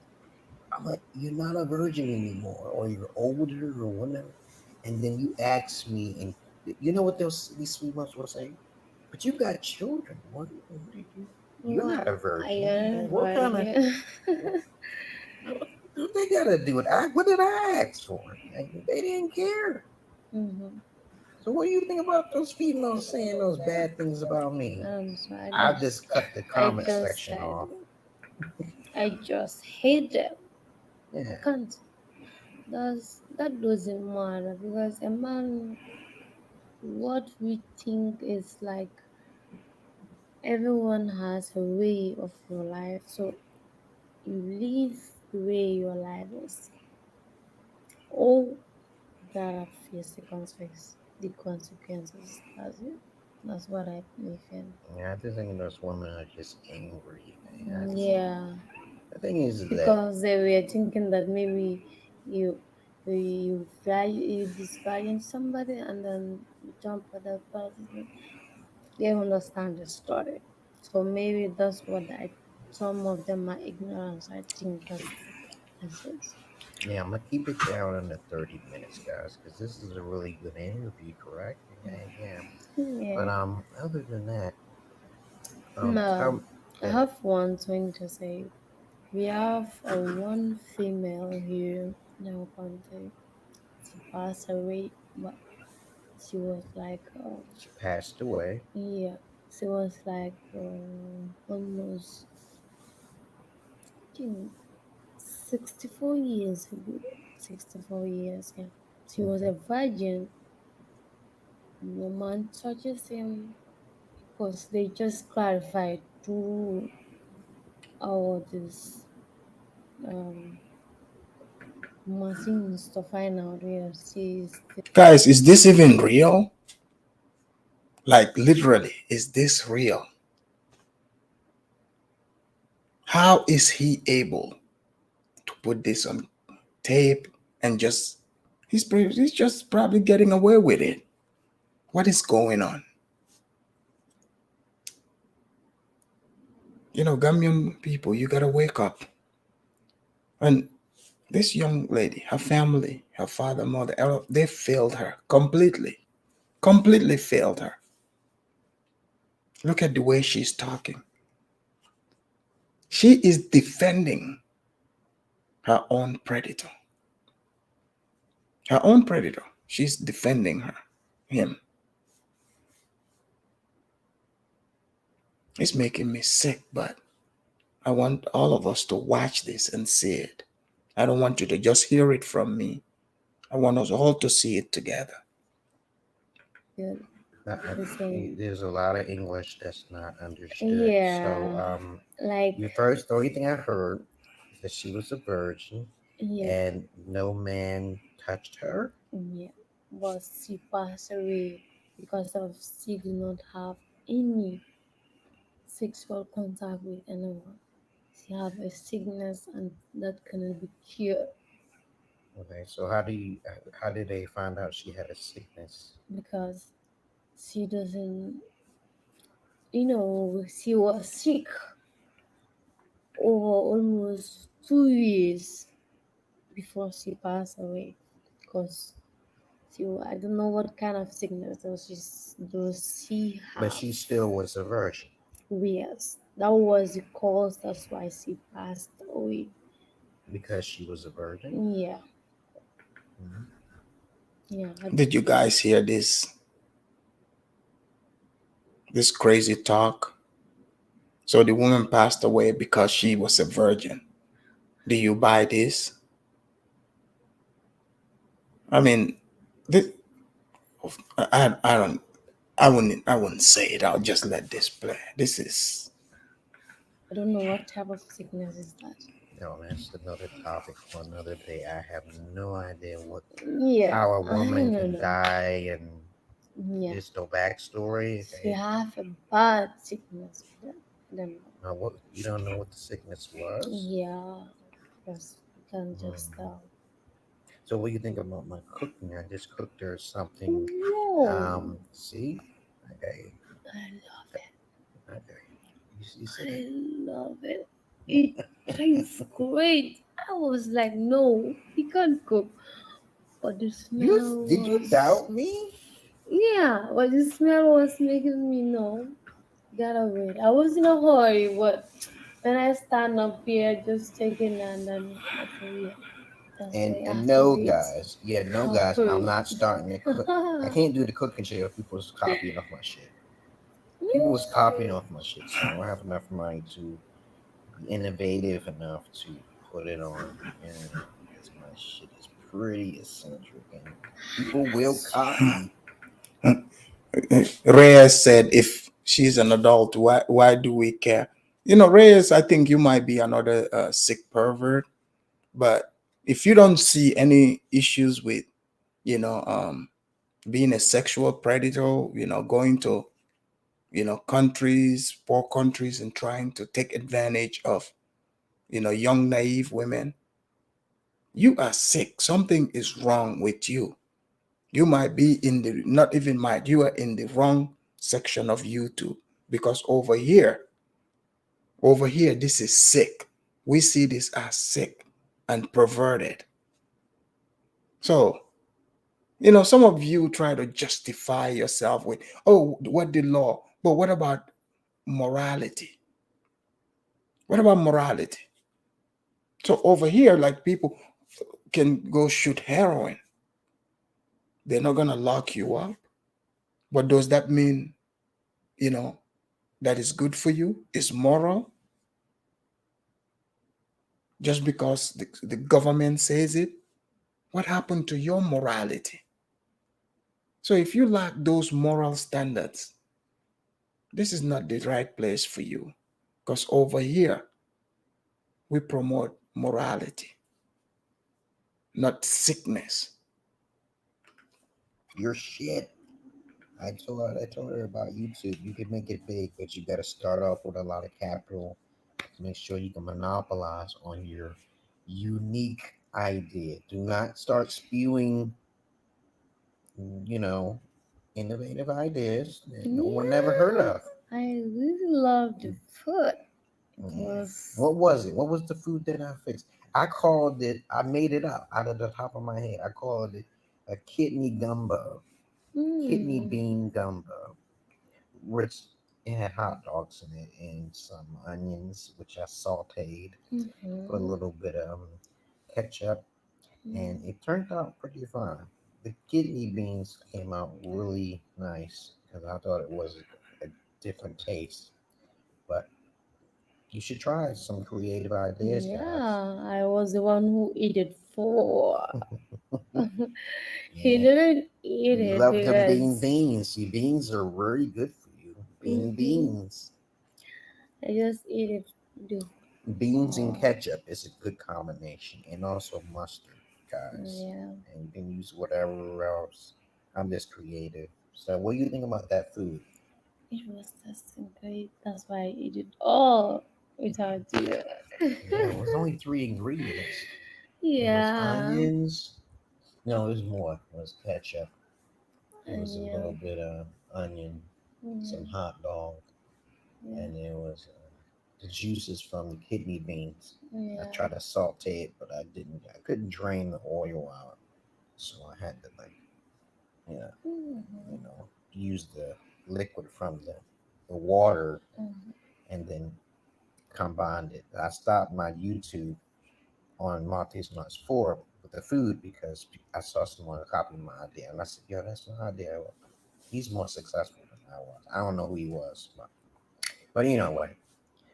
I'm like, you're not a virgin anymore, or you're older, or whatever. And then you ask me, and you know what these sweet ones will say? But you got children. What did you? You're What not a I virgin. am What kind of? virgin. What do they gotta do with? What did I ask for? They didn't care. Mm-hmm. So what do you think about those females saying those bad things about me? So I just cut the I comment just section said, off. I just hate them. I Yeah. can't. That doesn't matter because a man, what we think is like everyone has a way of your life, so you live the way your life is. All gotta face the consequences. That's it. That's what I believe in. Yeah, I just think those women are just angry, man. Yeah, The thing is that because they were thinking that maybe you you disvalue somebody and then you jump at that person. They understand the story, so maybe that's what I. Some of them are ignorance. I think that's it. yeah, I'm gonna keep it down under 30 minutes, guys, because this is a really good interview, correct? Yeah, yeah. But Yeah. other than that, No, tell I yeah, have one thing to say. We have a one female here in our country. She passed away, but she was like, she passed away. yeah, she was like almost, I think, 64 years ago. 64 years, yeah. She was Okay. a virgin. No man touches him because they just clarified through all this um, machines to find out where she is. Guys, is this even real? Like, literally, is this real? How is he able to put this on tape and just he's just probably getting away with it? What is going on? Gambian people, you gotta wake up. And this young lady, her family, her father, mother, they failed her completely. Completely failed her. Look at the way she's talking. She is defending her own predator. Her own predator. She's defending him. It's making me sick, but I want all of us to watch this and see it. I don't want you to just hear it from me. I want us all to see it together. Good. Uh, uh, The same. there's a lot of English that's not understood. So Yeah, like the only thing I heard That she was a virgin Yeah, and no man touched her. yeah. But she passed away because of she did not have any sexual contact with anyone. She have a sickness and that cannot be cured Okay, so how did they find out she had a sickness? because she doesn't, she was sick over almost 2 years before she passed away because I don't know what kind of sickness does she But have. she still was a virgin Yes, that was the cause. That's why she passed away. because she was a virgin. Yeah, Mhm. yeah. Did you guys hear this crazy talk? So the woman passed away because she was a virgin. Do you buy this? I mean, this, I don't I wouldn't say it. I'll just let this play. This is I don't know what type of sickness is that. No, that's another topic for another day. I have no idea Yeah, how a I woman don't can know. die and Yeah, just the backstory. she Okay, have a bad sickness with that. I don't know. now what you don't know what the sickness was? Yeah, because you can just Hmm. tell. So what do you think about my cooking? I just cooked her something. Whoa, See, okay, I love it. okay. You said I it. love it. It tastes great. I was like, no, he can't cook. But the You smell did you was, doubt me? yeah, but the smell was making me know. Gotta wait. I was in a hurry, but when I stand up here, just checking and then I say, yeah, that's why I And have to no, wait guys, yeah, no, for guys, I'm food. not starting to cook. I can't do the cooking shit if people's copying off my shit. People was copying off my shit, so I don't have enough money to be innovative enough to put it on the internet because my shit is pretty eccentric and people will copy. Reyes said if she's an adult, why do we care? You know, Reyes, I think you might be another sick pervert, but if you don't see any issues with, you know, being a sexual predator, going to, countries, poor countries, and trying to take advantage of, young, naive women, you are sick. Something is wrong with you. You might be in the, not even might, you are in the wrong section of YouTube because over here, this is sick. We see this as sick and perverted. So, some of you try to justify yourself with, oh, what the law? But what about morality? What about morality? So over here, like people can go shoot heroin. They're not gonna lock you up. But does that mean, you know, that is good for you? Is moral just because the government says it? What happened to your morality? So if you lack those moral standards, this is not the right place for you. Because over here, we promote morality, not sickness. Your shit. I told her about YouTube. You can make it big, but you got to start off with a lot of capital to make sure you can monopolize on your unique idea. Do not start spewing, you know, innovative ideas that no one never heard Yeah, of. I really love the food. It Mm. was, What was it? What was the food that I fixed? I called it. I made it up out of the top of my head. I called it a kidney gumbo, kidney mm, bean gumbo, which it had hot dogs in it and some onions, which I sautéed, put a mm-hmm, little bit of ketchup, and mm. it turned out pretty fine. The kidney beans came out really nice because I thought it was a different taste. But you should try some creative ideas, guys. Yeah, I was the one who ate it for. He Yeah, didn't eat you it love them because beans. See, beans are very good for you. hmm Beans. I just ate it. Do. Beans and ketchup is a good combination, and also mustard, guys. Yeah. And you can use whatever else. I'm just creative. So, what do you think about that food? It was tasting great. That's why I eat it all without you. Yeah, it was only three ingredients. It was Yeah. onions. No, it was more. It was ketchup. It was a little Onion. bit of onion, some Mm, hot dog, yeah. and it was the juices from the kidney beans. I Yeah. tried to saute it, but I didn't. I couldn't drain the oil out, so I had to yeah, Mhm. use the liquid from the water Mhm. and then combined it. I stopped my YouTube on Maltese Nuts 4 with the food because I saw someone copy my idea, and I said, "Yo, that's my idea." He's more successful than I was. I don't know who he was, but anyway,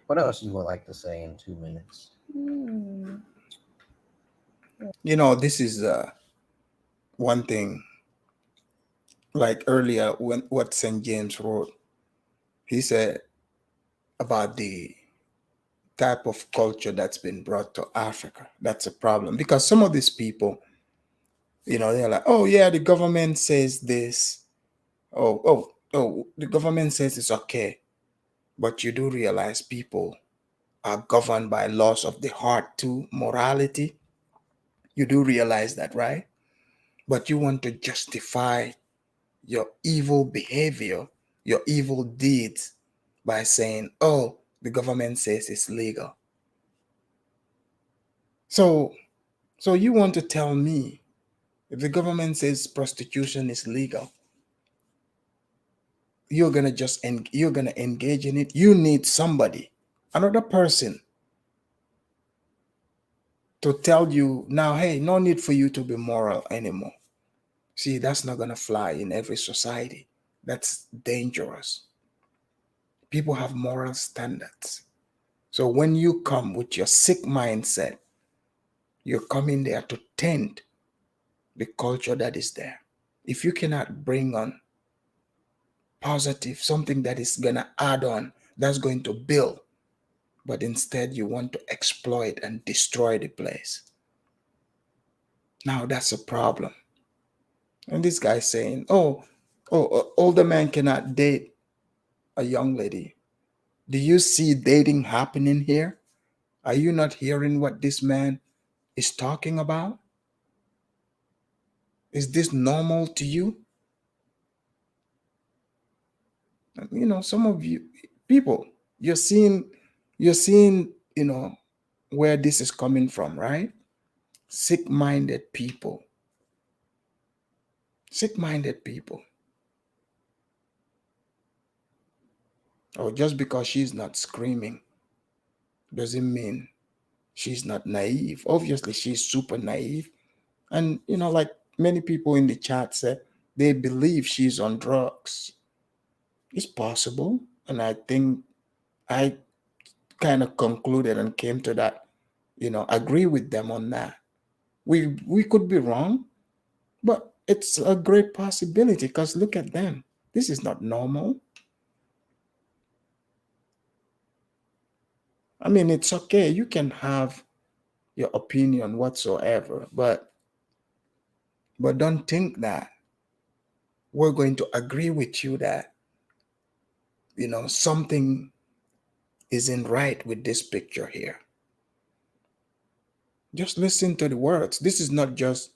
what else you would like to say in 2 minutes? Mm. This is one thing. Like earlier, when what St. James wrote, he said about the type of culture that's been brought to Africa. That's a problem because some of these people, they're like, oh yeah, the government says this. Oh, the government says it's okay. But you do realize people are governed by laws of the heart too, morality. You do realize that, right? But you want to justify your evil behavior, your evil deeds by saying, oh, the government says it's legal. So, so you want to tell me if the government says prostitution is legal, you're gonna engage in it. You need somebody, another person, to tell you now, hey, no need for you to be moral anymore. See, that's not gonna fly in every society. That's dangerous. People have moral standards. So when you come with your sick mindset, you're coming there to tend the culture that is there. If you cannot bring on positive, something that is gonna add on, that's going to build, but instead you want to exploit and destroy the place. Now that's a problem. And this guy saying, older man cannot date a young lady. Do you see dating happening here? Are you not hearing what this man is talking about? Is this normal to you? Some of you people, you're seeing, where this is coming from, right? Sick-minded people. Sick-minded people. Or just because she's not screaming doesn't mean she's not naive. Obviously, she's super naive. And, like many people in the chat said, they believe she's on drugs. It's possible. And I think I kind of concluded and came to that, agree with them on that. We could be wrong, but it's a great possibility because look at them. This is not normal. I mean, it's okay. You can have your opinion whatsoever, but don't think that we're going to agree with you that something isn't right with this picture here. Just listen to the words. This is not just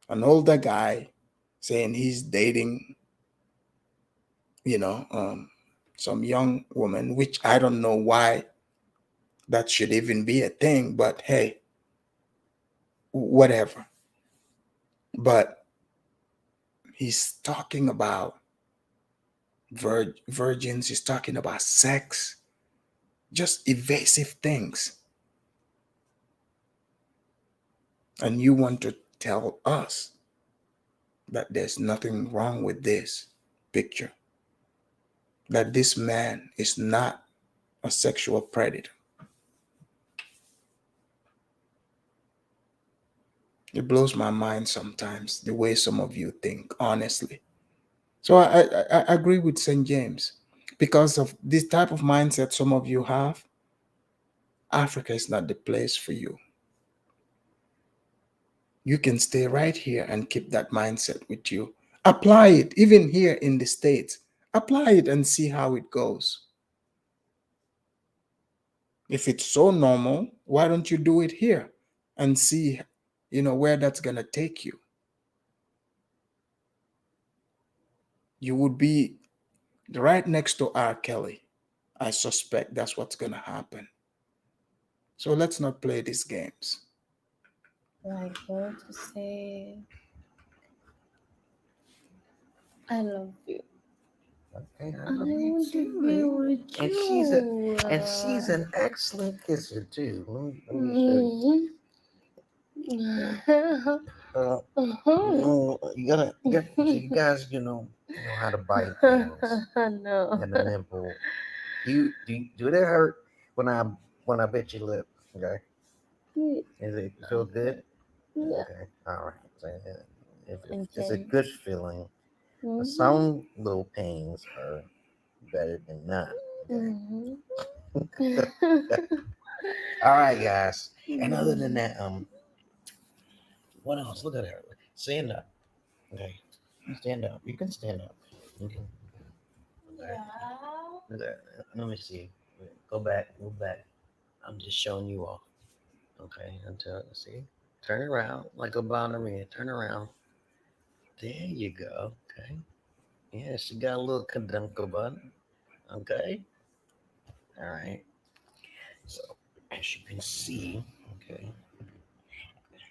an older guy saying he's dating, you know, um, some young woman, which I don't know why that should even be a thing, but hey, whatever. But he's talking about virgins, he's talking about sex, just evasive things. And you want to tell us that there's nothing wrong with this picture, that this man is not a sexual predator. It blows my mind sometimes the way some of you think, honestly. So I agree with St. James because of this type of mindset some of you have. Africa is not the place for you. You can stay right here and keep that mindset with you. Apply it, even here in the States. Apply it and see how it goes. If it's so normal, why don't you do it here and see, where that's going to take you? You would be right next to R. Kelly. I suspect that's what's going to happen. So let's not play these games. Like going to say, I love you. Okay, I I love you want to be too. with And you. she's an excellent kisser too. Let me show you. You guys, know how to bite things No. and the nipple. Do it hurt when I bit your lip? Okay, is it feel good? Yeah. Okay, all right. So, it's a Okay. good feeling. But some little pains are better than none. Okay. All right, guys. And other than that, what else? Look at her. Stand up. Okay. Stand up. You can stand up. You can. Okay. Let me see. Go back. Go back. I'm just showing you off. Okay. Until see. Turn around like a ballerina. Turn around. There you go. Okay. Yeah, she got a little caduncle button. Okay. All right. So as you can see, okay,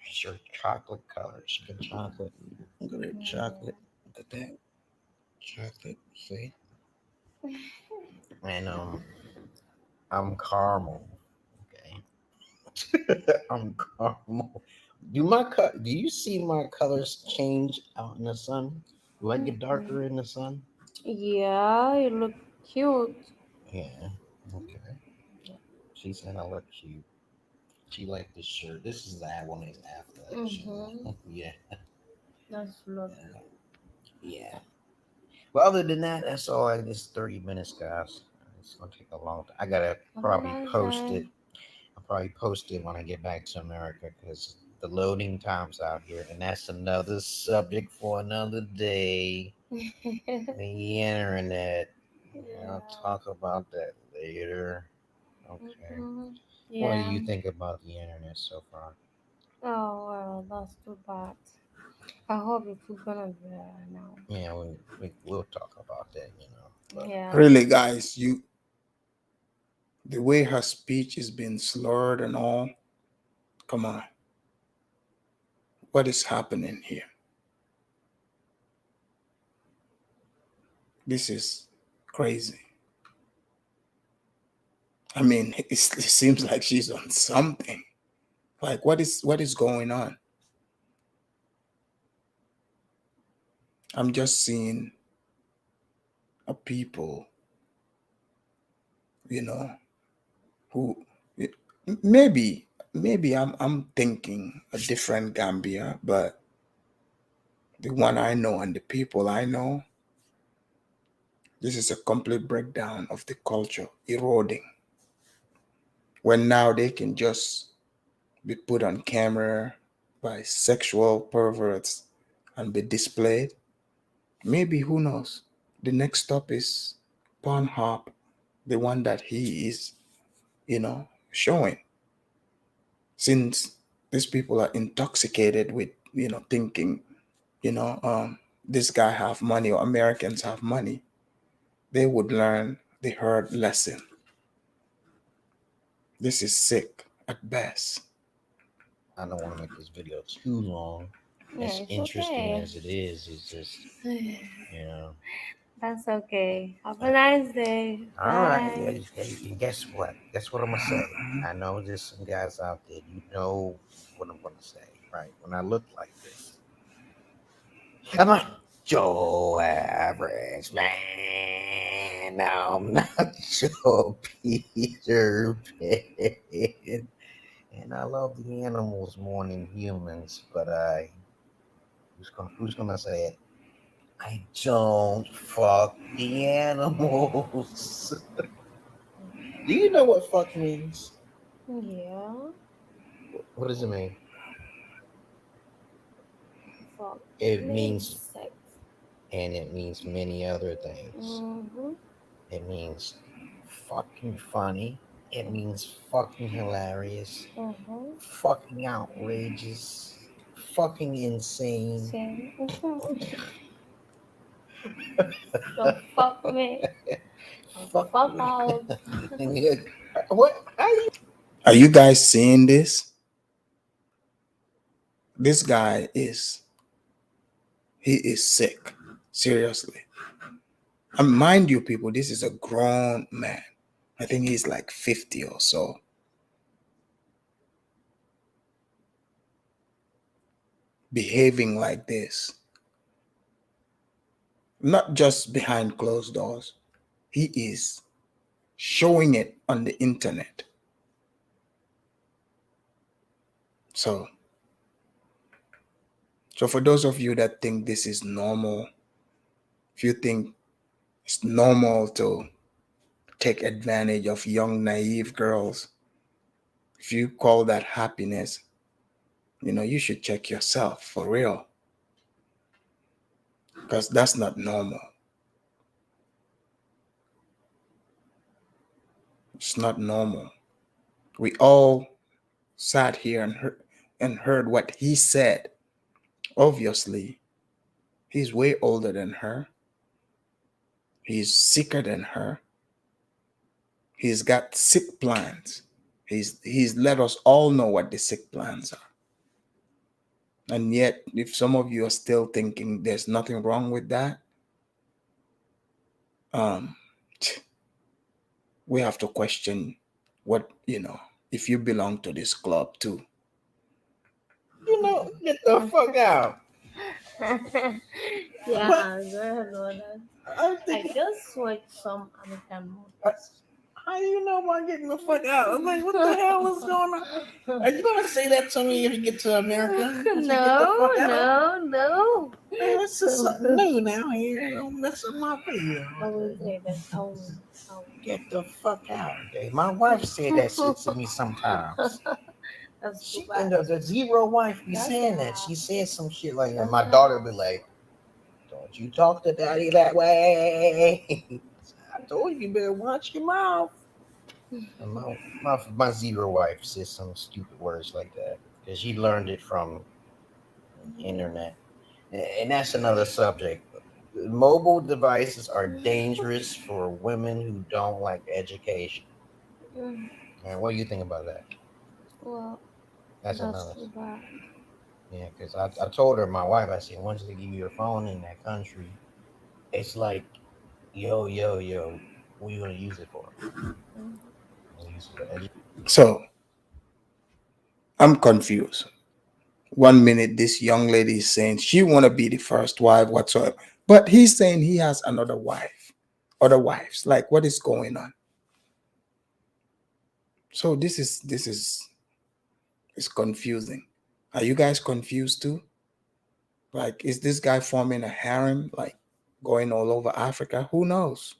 it's your chocolate color. She got chocolate. Look at that chocolate. Look at that chocolate. See? And I'm caramel. Okay. I'm caramel. Do you see my colors change out in the sun? Do I get darker in the sun? Yeah, you look cute. Yeah. Okay. She said I look cute. She liked this shirt. This is that one is after that shirt. Yeah. That's lovely. Yeah. Well, other than that, that's all. It's 30 minutes, guys. It's gonna take a long time. I gotta probably post it. I'll probably post it when I get back to America because the loading times out here, and that's another subject for another day. The internet. I'll talk about that later. Okay. What do Yeah. you think about the internet so far? Oh well, that's too bad. I hope it's gonna be better now. Yeah, we'll talk about that, But Yeah. Really, guys, the way her speech is being slurred and all, come on. What is happening here? This is crazy. I mean, it seems like she's on something. Like, what is going on? I'm just seeing a people, you know, who maybe I'm thinking a different Gambia, but the one I know and the people I know, this is a complete breakdown of the culture eroding. When now they can just be put on camera by sexual perverts and be displayed. Maybe, who knows? The next stop is Pornhub, the one that he is, showing. Since these people are intoxicated with, thinking, this guy have money or Americans have money, they would learn the hard lesson. This is sick at best. I don't want to make this video too long. Yeah, As it's interesting okay. as it is, it's just, That's okay. Have a nice day. All right. Bye. Hey, guess what? Guess what I'm gonna say. I know there's some guys out there. You know what I'm gonna say, right? When I look like this, come on, Joe Average Man. No, I'm not Joe Peter Pan. And I love the animals more than humans, but who's gonna say it? I don't fuck the animals. Do you know what fuck means? Yeah. What does it mean? Fuck It means means, sex. and it means many other things. Mm-hmm. It means fucking funny. It means fucking hilarious. Mm-hmm. Fucking outrageous. Fucking insane. Same. So fuck me. Fuck. Fuck out. What? How you? Are you guys seeing this? This guy is he is sick. Seriously. And mind you, people, this is a grown man. I think he's like 50 or so. Behaving like this. Not just behind closed doors. He is showing it on the internet. So, so for those of you that think this is normal, if you think it's normal to take advantage of young, naive girls, if you call that happiness, you should check yourself for real. Because that's not normal. It's not normal. We all sat here and heard what he said. Obviously, he's way older than her. He's sicker than her. He's got sick plans. He's let us all know what the sick plans are. And yet, if some of you are still thinking there's nothing wrong with that, um, we have to question if you belong to this club too. Get the fuck out. Yeah, What? go ahead, Lord. I'm I thinking, just watched some American movies. how do you know about getting the fuck out? I'm like, what the hell is going on? Are you gonna say that to me if you get to America? If you get the fuck out? No. Man, this is something new now here. Don't mess up my video. I will say that. I will. Get the fuck out. Okay? My wife said that shit to me sometimes. That's too She bad. the zero wife be That's saying bad. that. She said some shit like that. That's My bad. daughter be like, "Don't you talk to daddy that way." I told you, better watch your mouth. And my zero wife says some stupid words like that because she learned it from the internet, and that's another subject. Mobile devices are dangerous for women who don't like education. Mm, And what do you think about that? well, That's that's another. too bad. Yeah, because I told her, my wife, I said, once they give you a phone in that country, it's like, yo, what are you going to use it for? Mm. Use it for education. So I'm confused. One minute this young lady is saying she want to be the first wife whatsoever, but he's saying he has another wife, other wives. Like, what is going on? So this is it's confusing. Are you guys confused too? Like, is this guy forming a harem, like going all over Africa? Who knows?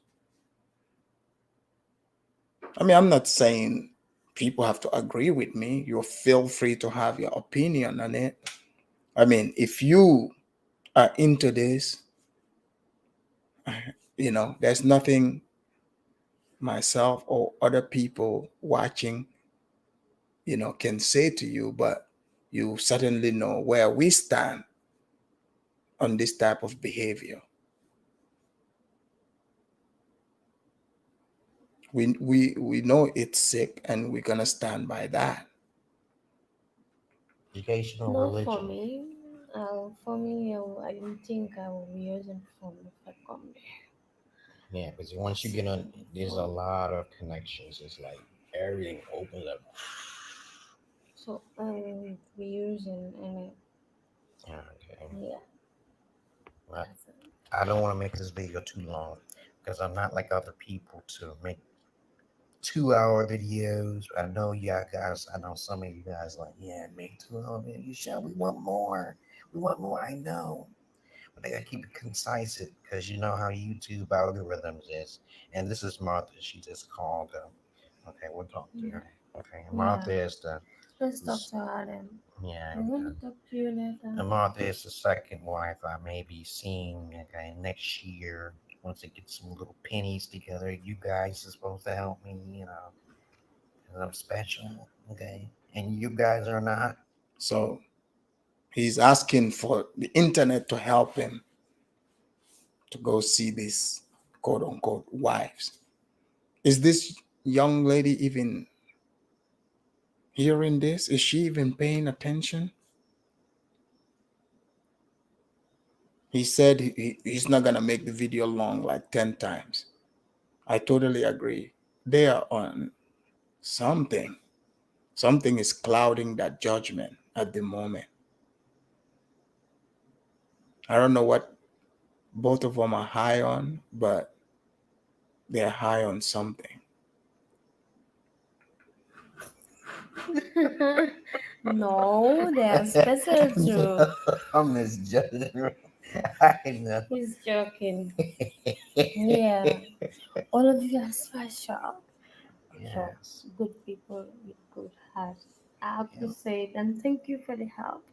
I mean, I'm not saying people have to agree with me. You feel free to have your opinion on it. I mean, if you are into this, there's nothing myself or other people watching, can say to you, but you certainly know where we stand on this type of behavior. We know it's sick, and we're gonna stand by that. Educational No, for religion. me, I didn't think I would be using phone if I come there. Yeah, because once you get on, there's a lot of connections. It's like everything opens up. So I will be using and Okay. yeah, Right. that's it. I don't want to make this video too long because I'm not like other people to make 2 hour videos. I know y'all guys, I know some of you guys like, yeah, make 2 hour videos. Show we want more. We want more. I know. But they gotta keep it concise because you know how YouTube algorithms is. And this is Martha. She just called. Okay, we'll talk to her. Okay, Yeah. Martha is the Let's talk to Adam. yeah. I'm gonna talk to you later. Martha is the second wife I may be seeing. Okay, next year once I get some little pennies together. You guys are supposed to help me. You know, 'cause I'm special. Okay, and you guys are not. So he's asking for the internet to help him to go see these quote unquote wives. Is this young lady even hearing this? Is she even paying attention? He said he's not going to make the video long like 10 times. I totally agree. They are on something. Something is clouding that judgment at the moment. I don't know what both of them are high on, but they're high on something. No, they are special too. I'm misjudging. I know. He's joking. Yeah. All of you are special. So Yes. good people with good hearts. I Yeah. appreciate and thank you for the help.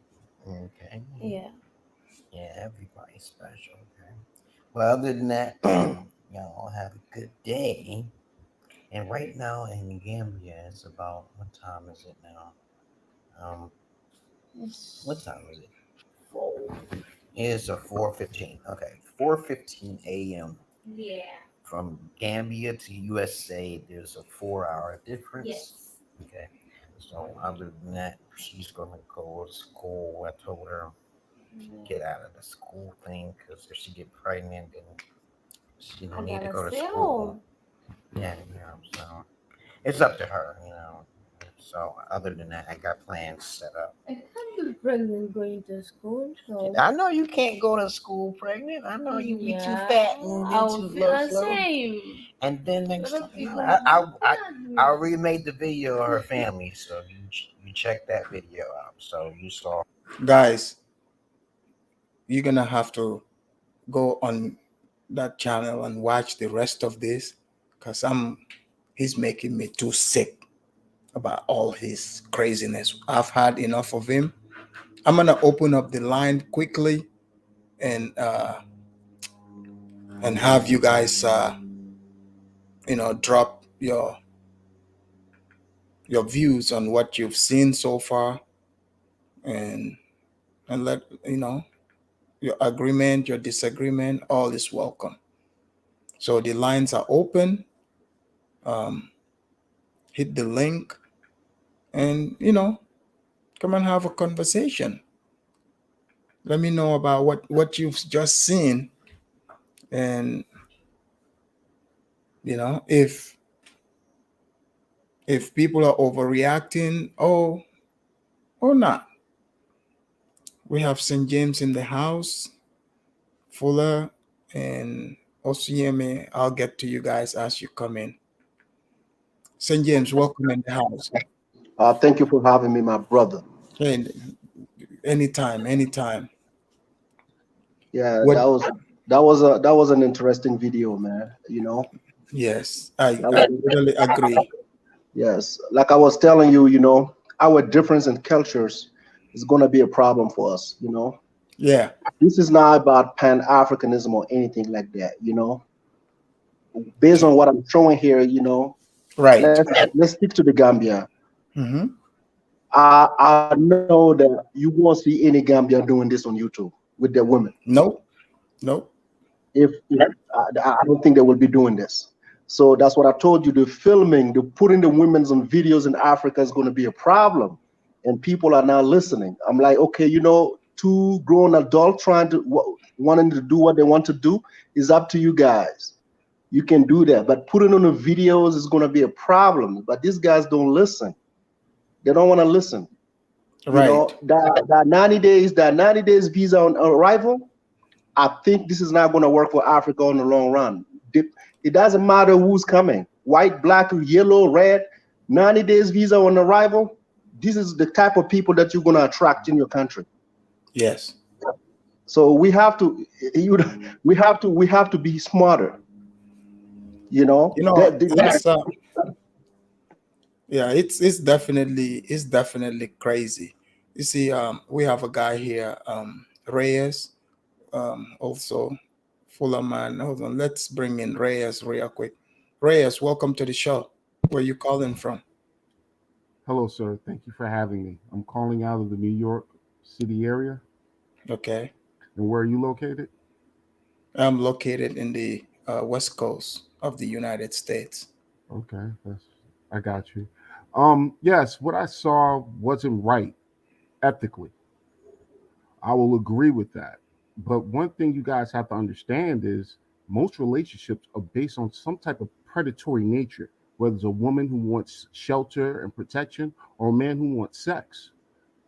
Okay. Yeah. Yeah, everybody's special. Okay. Well, other than that, y'all have a good day. And right now in Gambia, it's about what time is it now? Um, what time is it? It's a 4:15. Okay, 4:15 a.m. Yeah. From Gambia to USA. There's a 4-hour difference. Yes. Okay. So other than that, she's gonna go to school. I told her get out of the school thing because if she get pregnant, then she don't need to gotta go to stay school. home. Yeah, so it's up to her. So other than that, I got plans set up. I can't be pregnant going to school, so I know you can't go to school pregnant. I know you be too yeah, fat and I'll then too feel slow. ashamed. And then next Other time, people I remade the video of her family, so you check that video out. So you saw. Guys, you're going to have to go on that channel and watch the rest of this because he's making me too sick about all his craziness. I've had enough of him. I'm going to open up the line quickly and have you guys drop your views on what you've seen so far, and let your agreement, your disagreement, all is welcome. So the lines are open. Hit the link and come and have a conversation. Let me know about what you've just seen, and if people are overreacting or not. We have St. James in the house, Fuller, and Osieme. I'll get to you guys as you come in. St. James, welcome in the house. Thank you for having me, my brother. And anytime. Yeah, What? that was an interesting video, man. Yes, I That was, really agree. yes, like I was telling you, our difference in cultures is going to be a problem for us. Yeah, This is not about Pan-Africanism or anything like that. Based on what I'm showing here, right. let's stick to the Gambia. Mm-hmm. I know that you won't see any Gambian doing this on YouTube with their women. Nope. If I don't think they will be doing this. So that's what I told you. The filming, the putting the women's on videos in Africa is going to be a problem, and people are now listening. I'm like, okay, two grown adults wanting to do what they want to do is up to you guys. You can do that, but putting on the videos is going to be a problem. But these guys don't listen. They don't want to listen. Right. That 90 days visa on arrival. I think this is not going to work for Africa in the long run. It doesn't matter who's coming, white, black, yellow, red, 90 days visa on arrival. This is the type of people that you're going to attract in your country. Yes. So we have to be smarter. Yeah, it's definitely crazy. You see, we have a guy here, Reyes, also Fuller man. Hold on, let's bring in Reyes real quick. Reyes, welcome to the show. Where you calling from? Hello, sir. Thank you for having me. I'm calling out of the New York City area. Okay, And where are you located? I'm located in the west coast of the United States. Okay, I got you. Yes, what I saw wasn't right ethically. I will agree with that. But one thing you guys have to understand is most relationships are based on some type of predatory nature, whether it's a woman who wants shelter and protection or a man who wants sex.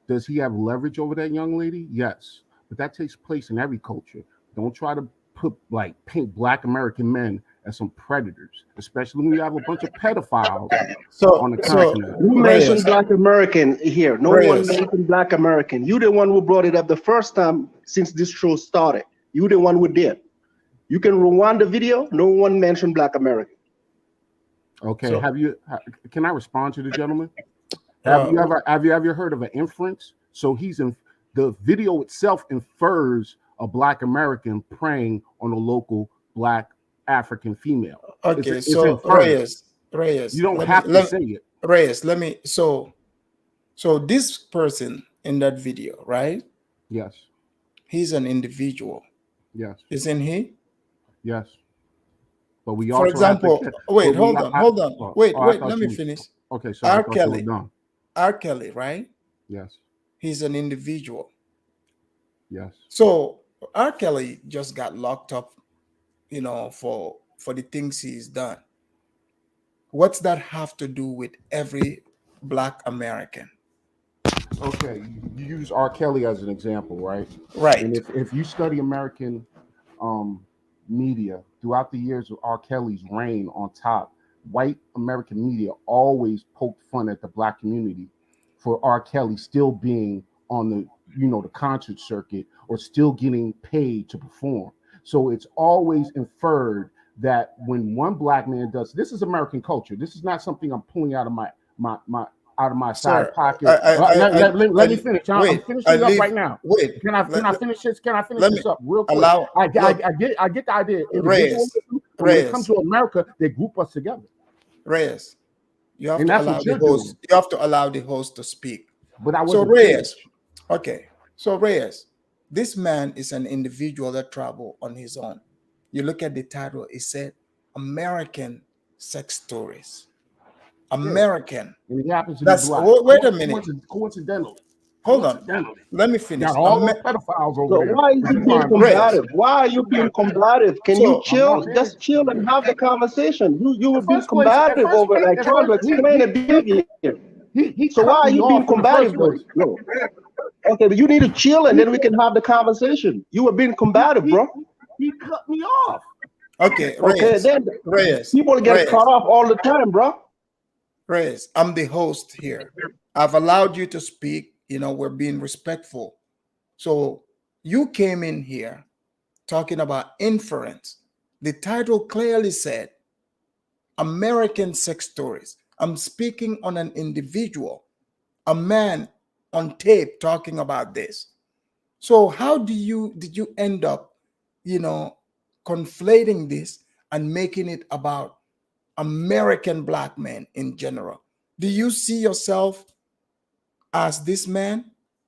Does he have leverage over that young lady? Yes. But that takes place in every culture. Don't try to put like paint black American men as some predators, especially when you have a bunch of pedophiles So, on the so continent. Who mentioned Reyes, Black American here? No one Reyes, mentioned Black American. You the one who brought it up the first time since this show started. You the one who did. You can rewind the video. No one mentioned Black American. Okay, so can I respond to the gentleman? uh, Have you ever heard of an inference? So he's in the video itself infers a black American preying on a local black African female. okay. It's So inferred. You Reyes, don't have to say it. Reyes, let me. So this person in that video, right? Yes, He's an individual, yes, isn't he? yes. But we For also have to. example, wait, But we, hold on, wait, I let thought me you. finish. Okay, sorry, I R. thought you were Kelly, done. R. Kelly, right? Yes, He's an individual. yes. So R. Kelly just got locked up, for the things he's done. What's that have to do with every black American? Okay, you use R. Kelly as an example, right? And Right. if you study American um, media throughout the years of R. Kelly's reign on top, white American media always poked fun at the black community for R. Kelly still being on the concert circuit or still getting paid to perform. So it's always inferred that when one black man does this is American culture. This is not something I'm pulling out of my out of my side Sir, pocket. Let me finish. I'm wait, finishing it up right now. wait, Can I let, finish this? Can I finish let me this up real quick? allow, I look, get the idea. Reyes, Individualism, but when it comes Reyes, to America, they group us together, Reyes, you have and to that's allow what the you're host, doing. you have to allow the host to speak. But I So wasn't Reyes, finished. okay, so Reyes, this man is an individual that traveled on his own. You look at the title, it said American Sex Stories. Yeah, American. and he happens to be That's, black. wait a minute. Coincidentally, Hold on. Let me finish. got all those pedophiles over So there. why is But he you being find combative? Why are you being combative? Can you So, I'm not chill? being. Just chill and have the conversation. You were In being first place, combative over like at trying to first explain the behavior. he So why cut are me you being off in the first combative though? place. No. Okay, but you need to chill and then we can have the conversation. You were being combative, He, bro. he cut me off. okay, Okay, then people get cut off all the time, bro. Reyes, I'm the host here. I've allowed you to speak. We're being respectful. So you came in here talking about inference. The title clearly said American Sex Stories. I'm speaking on an individual, a man on tape talking about this. So how did you end up, conflating this and making it about American black men in general? Do you see yourself as this man?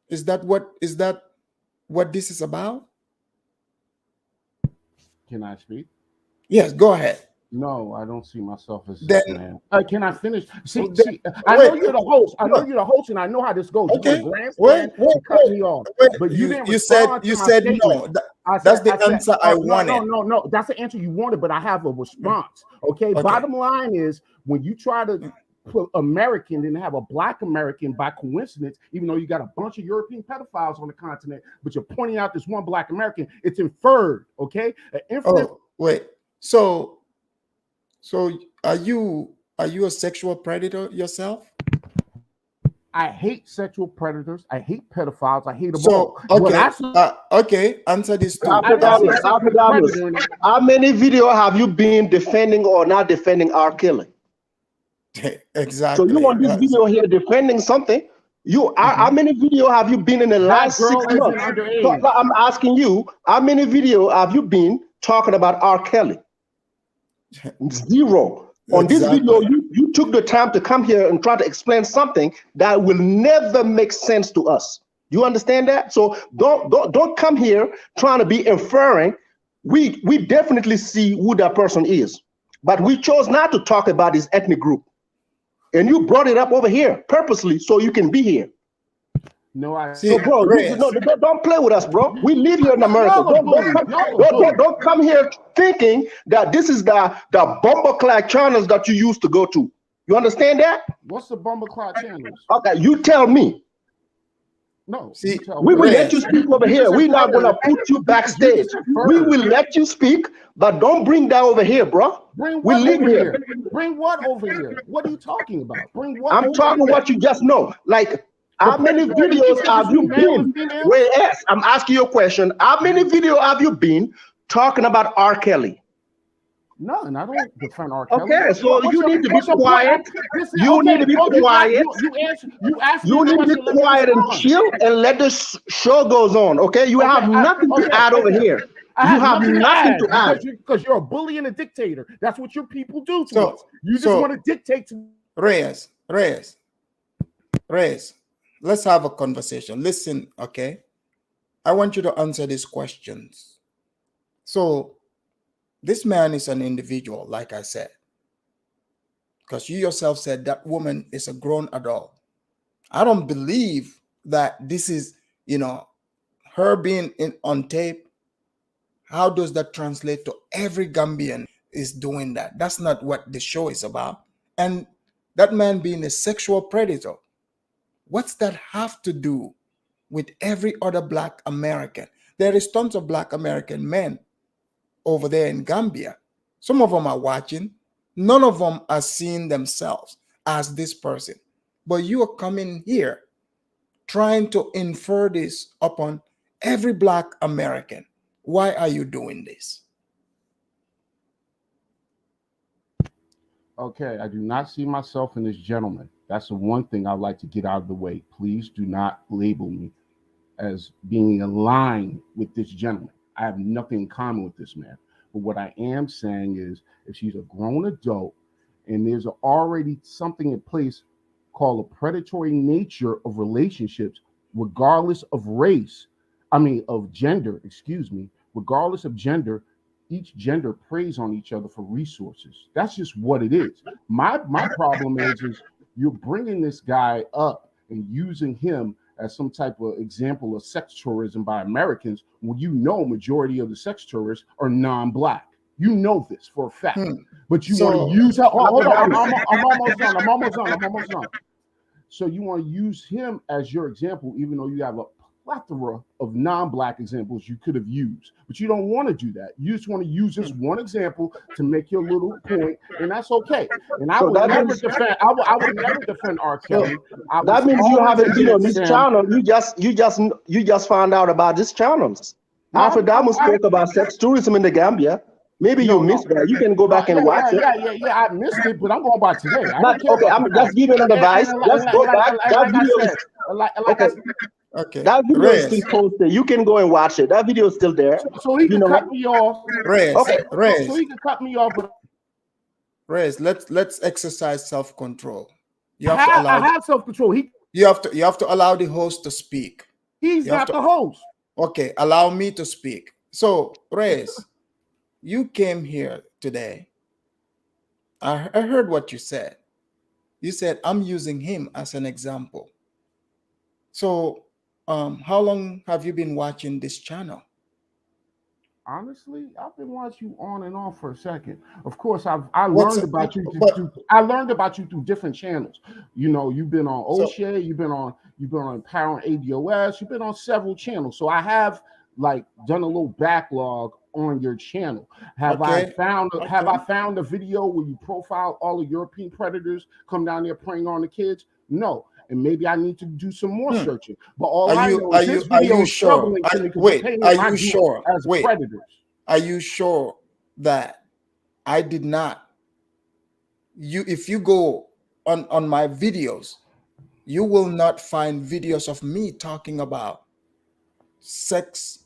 Is that what this is about? Can I speak? Yes, go ahead. No, I don't see myself as Then this man. Can I finish? See, I wait, know you're the host. I know look, you're the host, and I know how this goes. okay. You're going to Wait, grandstand and cut me off. But you didn't you said respond to my statement. no. That's the answer I wanted. No. That's the answer you wanted, but I have a response. Okay. Bottom line is when you try to put American and have a black American by coincidence, even though you got a bunch of European pedophiles on the continent, but you're pointing out this one black American, it's inferred. Okay. Oh, wait. So are you a sexual predator yourself? I hate sexual predators. I hate pedophiles. I hate them So all. okay, answer this too. How many video have you been defending or not defending R. Kelly? Exactly. So you want this video here defending something? How many video have you been in the last 6 months? So, I'm asking you, how many video have you been talking about R. Kelly? Zero. On this video, you took the time to come here and try to explain something that will never make sense to us. You understand that? So don't come here trying to be inferring. We definitely see who that person is, but we chose not to talk about his ethnic group. And you brought it up over here purposely so you can be here. No, I see. So, bro, don't play with us, bro. We live here in America. Don't come here thinking that this is the bomber-clad channels that you used to go to. You understand that? What's the bomber-clad channels? Okay, you tell me. No, see, we will let you speak over here. We're not gonna put you backstage. We will let you speak, but don't bring that over here, bro. We live here. Bring what over here? What are you talking about? Bring what? I'm talking what you just know. Like, how many videos have you been? Wait, yes, I'm asking you a question. How many videos have you been talking about R. Kelly? None. I don't defend R. Kelly. Okay, so you need to be quiet. You need to be quiet. You need to be quiet and chill and let the show goes on. Okay, you have nothing to add over here. You have nothing to add because you're a bully and a dictator. That's what your people do to us. You just want to dictate to Reyes. Let's have a conversation. Listen, okay? I want you to answer these questions. So, this man is an individual, like I said, because you yourself said that woman is a grown adult. I don't believe that this is, her being on tape. How does that translate to every Gambian is doing that? That's not what the show is about. And that man being a sexual predator, what's that have to do with every other Black American? There is tons of Black American men over there in Gambia. Some of them are watching. None of them are seeing themselves as this person. But you are coming here trying to infer this upon every Black American. Why are you doing this? Okay, I do not see myself in this gentleman. That's the one thing I'd like to get out of the way. Please do not label me as being aligned with this gentleman. I have nothing in common with this man. But what I am saying is, if she's a grown adult and there's already something in place called a predatory nature of relationships, regardless of gender, regardless of gender, each gender preys on each other for resources. That's just what it is. My problem is you're bringing this guy up and using him as some type of example of sex tourism by Americans when you know majority of the sex tourists are non-Black. You know this for a fact. But you want to use hold on, I'm almost done. So you want to use him as your example, even though you have a plethora of non-Black examples you could have used, but you don't want to do that. You just want to use this one example to make your little point, and that's okay. And I would never defend. I would never defend R. Kelly. That means you haven't been on this channel. You just found out about this channels. Alfred Damo spoke about sex tourism in the Gambia. Maybe you missed that. You can go back and watch it. Yeah. I missed it, but I'm going by today. Okay, I'm just giving an advice. Let's go back. That video is okay. That video is still posted. You can go and watch it. That video is still there. So he can cut me off. Reyes. So he can cut me off. Reyes, let's exercise self-control. I have self-control. You have to allow the host to speak. He's not the host. Okay, allow me to speak. So, Reyes, you came here today. I heard what you said. You said, I'm using him as an example. So, how long have you been watching this channel? Honestly, I've been watching you on and off for a second. Of course, I learned about you through different channels. You've been on O'Shea, you've been on Power and ADOS, you've been on several channels. So I have done a little backlog on your channel. Have I found a video where you profile all the European predators come down there preying on the kids? No. And maybe I need to do some more searching. But are you sure? Predators. Are you sure that I did not? If you go on my videos, you will not find videos of me talking about sex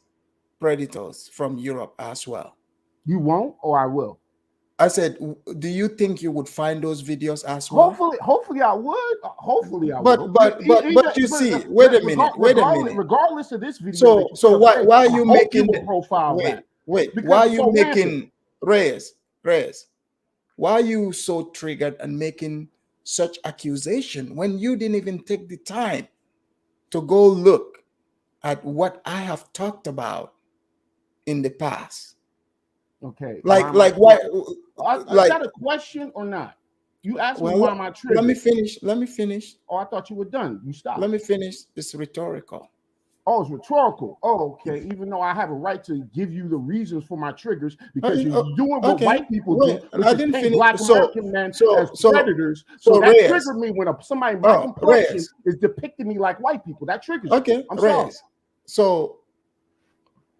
predators from Europe as well. You won't, or I will. I said, do you think you would find those videos as well? Hopefully I would. Hopefully I But will. But you see, wait a minute. Regardless of this video. So why are you making the profile that? Wait, why are you making Reyes? Why are you so triggered and making such accusation when you didn't even take the time to go look at what I have talked about in the past? Okay. Why? Is that a question or not? You asked me why am I triggered? Let me finish. Oh, I thought you were done. You stopped. Let me finish. It's rhetorical. Oh, it's rhetorical. Oh, okay. Even though I have a right to give you the reasons for my triggers because you're doing what white people do. I didn't finish. Black American men as predators. So that triggered me when somebody my complexion is depicting me like white people. That triggers me. I'm sorry. So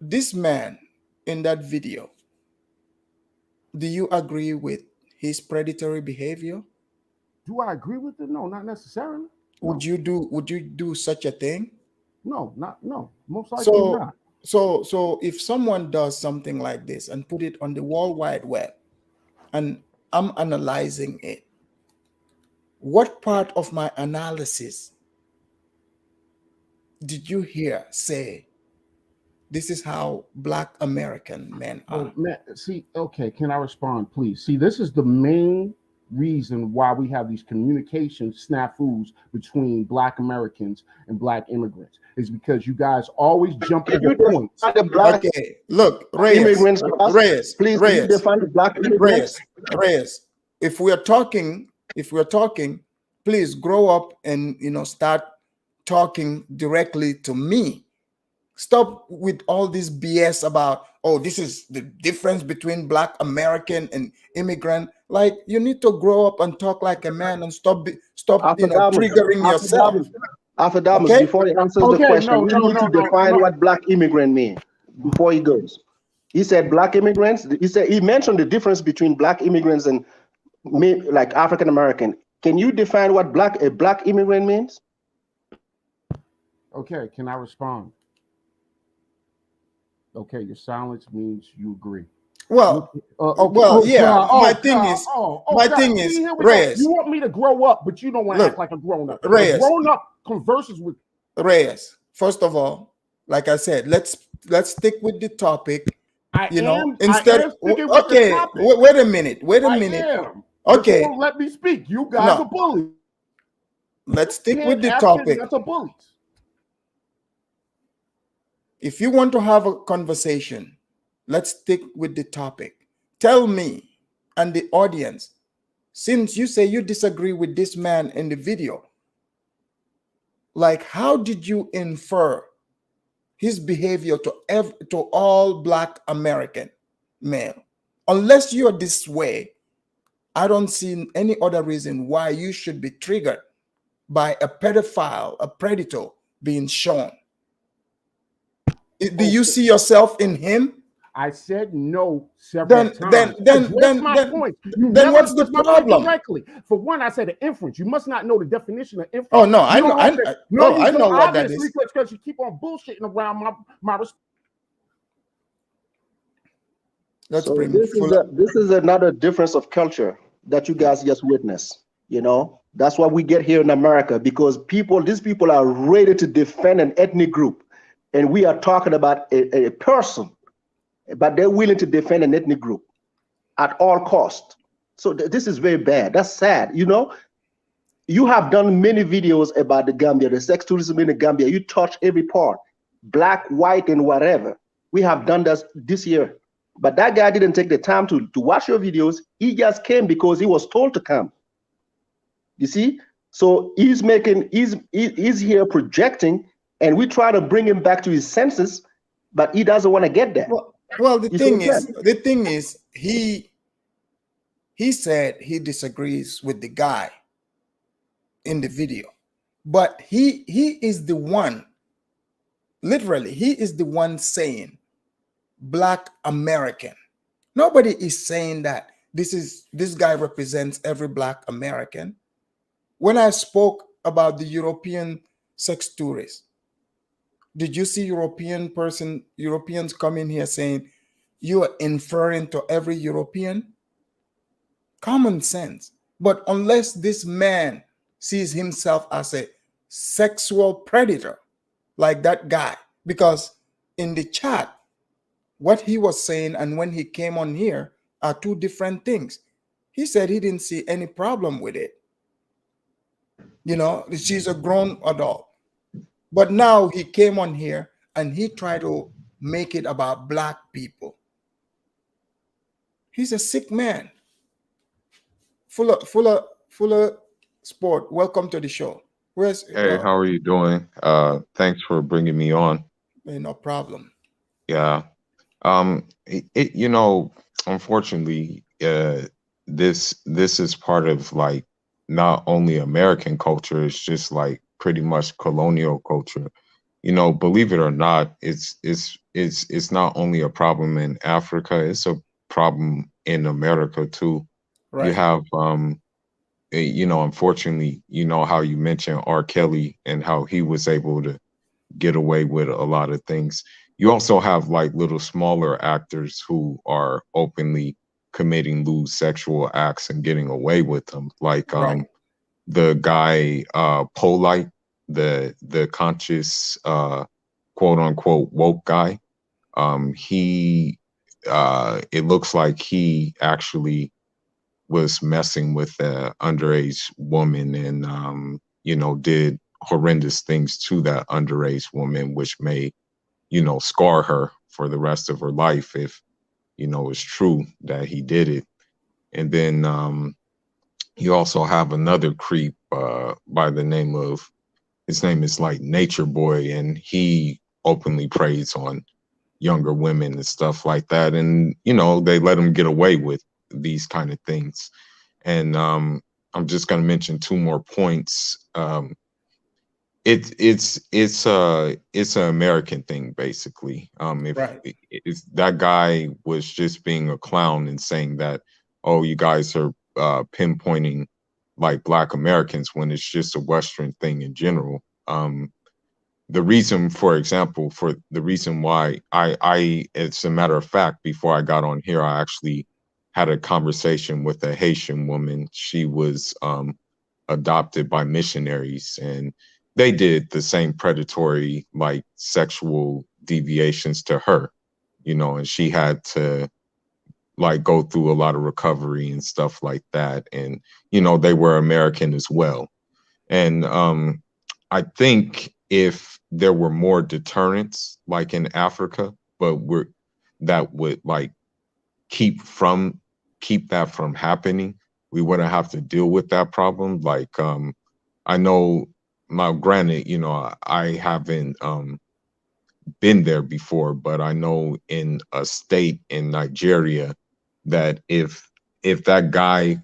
this man in that video, do you agree with his predatory behavior? Do I agree with it? No, not necessarily. No. Would you do such a thing? No, most likely not. So if someone does something like this and put it on the World Wide Web, and I'm analyzing it, what part of my analysis did you hear say this is how Black American men are? See, okay, can I respond, please? See, this is the main reason why we have these communication snafus between Black Americans and Black immigrants is because you guys always jump over points. Okay, look, Reyes, please define the Black immigrants. Reyes, if we're talking, please grow up and start talking directly to me. Stop with all this BS about, this is the difference between Black American and immigrant. Like, you need to grow up and talk like a man and stop triggering yourself. After that, okay? Before he answers the question, we need to define what Black immigrant means before he goes. He said Black immigrants. He mentioned the difference between Black immigrants and like African American. Can you define what a Black immigrant means? Okay, can I respond? Okay, your silence means you agree. My thing is, Reyes. You want me to grow up, but you don't want to act like a grown up. Reyes, grown up converses with Reyes. First of all, like I said, let's stick with the topic. Wait a minute. Okay, let me speak. You guys are bullies. Let's stick with the topic. That's a bully. If you want to have a conversation, let's stick with the topic. Tell me and the audience, since you say you disagree with this man in the video, like, how did you infer his behavior to all Black American male? Unless you're this way, I don't see any other reason why you should be triggered by a pedophile, a predator being shown. Do you see yourself in him? I said no several times. Then what's the problem? Directly. For one, I said an inference. You must not know the definition of inference. Oh no, I know what that is. Because you keep on bullshitting around my. This is another difference of culture that you guys just witnessed. That's why we get here in America, because these people are ready to defend an ethnic group. And we are talking about a person, but they're willing to defend an ethnic group at all costs. So this is very bad. That's sad. You have done many videos about the Gambia, the sex tourism in the Gambia. You touch every part, Black, white, and whatever. We have done this year. But that guy didn't take the time to watch your videos. He just came because he was told to come. You see? So he's here projecting, and we try to bring him back to his senses, but he doesn't want to get there. Well, the thing is, he said he disagrees with the guy in the video, but he is the one, literally, he is the one saying Black American. Nobody is saying that this guy represents every Black American. When I spoke about the European sex tourists, did you see Europeans come in here saying you are inferring to every European? Common sense. But unless this man sees himself as a sexual predator, like that guy, because in the chat, what he was saying and when he came on here are two different things. He said he didn't see any problem with it. You know, she's a grown adult. But now he came on here and he tried to make it about black people. He's a sick man. Fuller Sport, welcome to the show. Where's Hey, how are you doing? Thanks for bringing me on. no problem. Yeah. Unfortunately, this is part of like not only American culture, it's just like pretty much colonial culture. You know, believe it or not, it's not only a problem in Africa, it's a problem in America too. Right. You have unfortunately, you know how you mentioned R. Kelly and how he was able to get away with a lot of things. You also have like little smaller actors who are openly committing lewd sexual acts and getting away with them. Like the guy Polite, the conscious quote unquote woke guy. He it looks like he actually was messing with an underage woman and did horrendous things to that underage woman, which may scar her for the rest of her life if it's true that he did it. And then you also have another creep by the name of, his name is like Nature Boy, and he openly preys on younger women and stuff like that, and they let him get away with these kind of things. And I'm just going to mention two more points. It's an American thing, basically. If that guy was just being a clown and saying that, oh, you guys are pinpointing like Black Americans when it's just a Western thing in general. The reason, for example, for the reason why I it's a matter of fact, before I got on here, I actually had a conversation with a Haitian woman. She was adopted by missionaries, and they did the same predatory, like sexual deviations to her, and she had to like go through a lot of recovery and stuff like that. And, they were American as well. And I think if there were more deterrents like in Africa, but that would like keep that from happening, we wouldn't have to deal with that problem. Like I know, now granted, I haven't been there before, but I know in a state in Nigeria that if that guy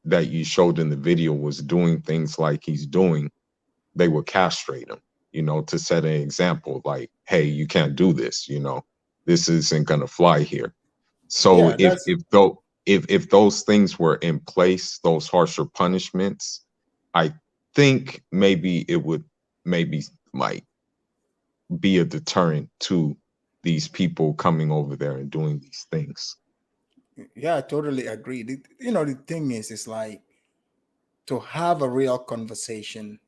that you showed in the video was doing things like he's doing, they would castrate him, to set an example, like, hey, you can't do this, this isn't gonna fly here. So if those things were in place, those harsher punishments, I think maybe it would like be a deterrent to these people coming over there and doing these things. Yeah, I totally agree. The thing is, it's like to have a real conversation,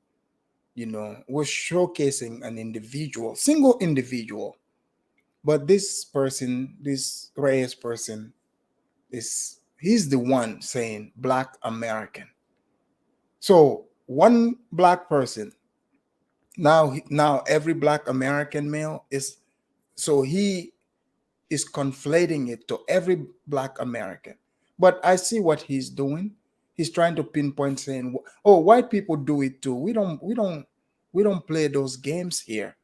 we're showcasing an individual, single individual. But this person, this Reyes person, he's the one saying Black American. So one Black person, now every Black American male is, so he is conflating it to every Black American. But I see what he's doing. He's trying to pinpoint, saying, oh, white people do it too. We don't play those games here.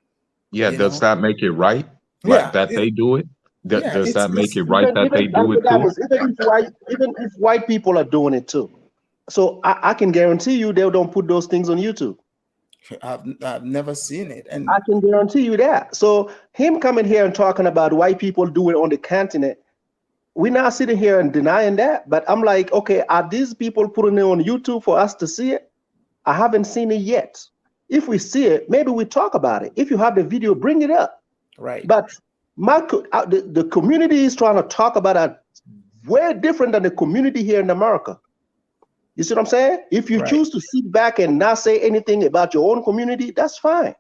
Yeah, does that make it right? Like that they do it? Does that make it right that they do it too? Even if white people are doing it too. So I can guarantee you they don't put those things on YouTube. I've never seen it, and I can guarantee you that. So him coming here and talking about white people do it on the continent, we're not sitting here and denying that. But I'm like, okay, are these people putting it on YouTube for us to see it? I haven't seen it yet. If we see it, maybe we talk about it. If you have the video, bring it up. Right. But the community is trying to talk about it way different than the community here in America. You see what I'm saying? If you choose to sit back and not say anything about your own community, that's fine.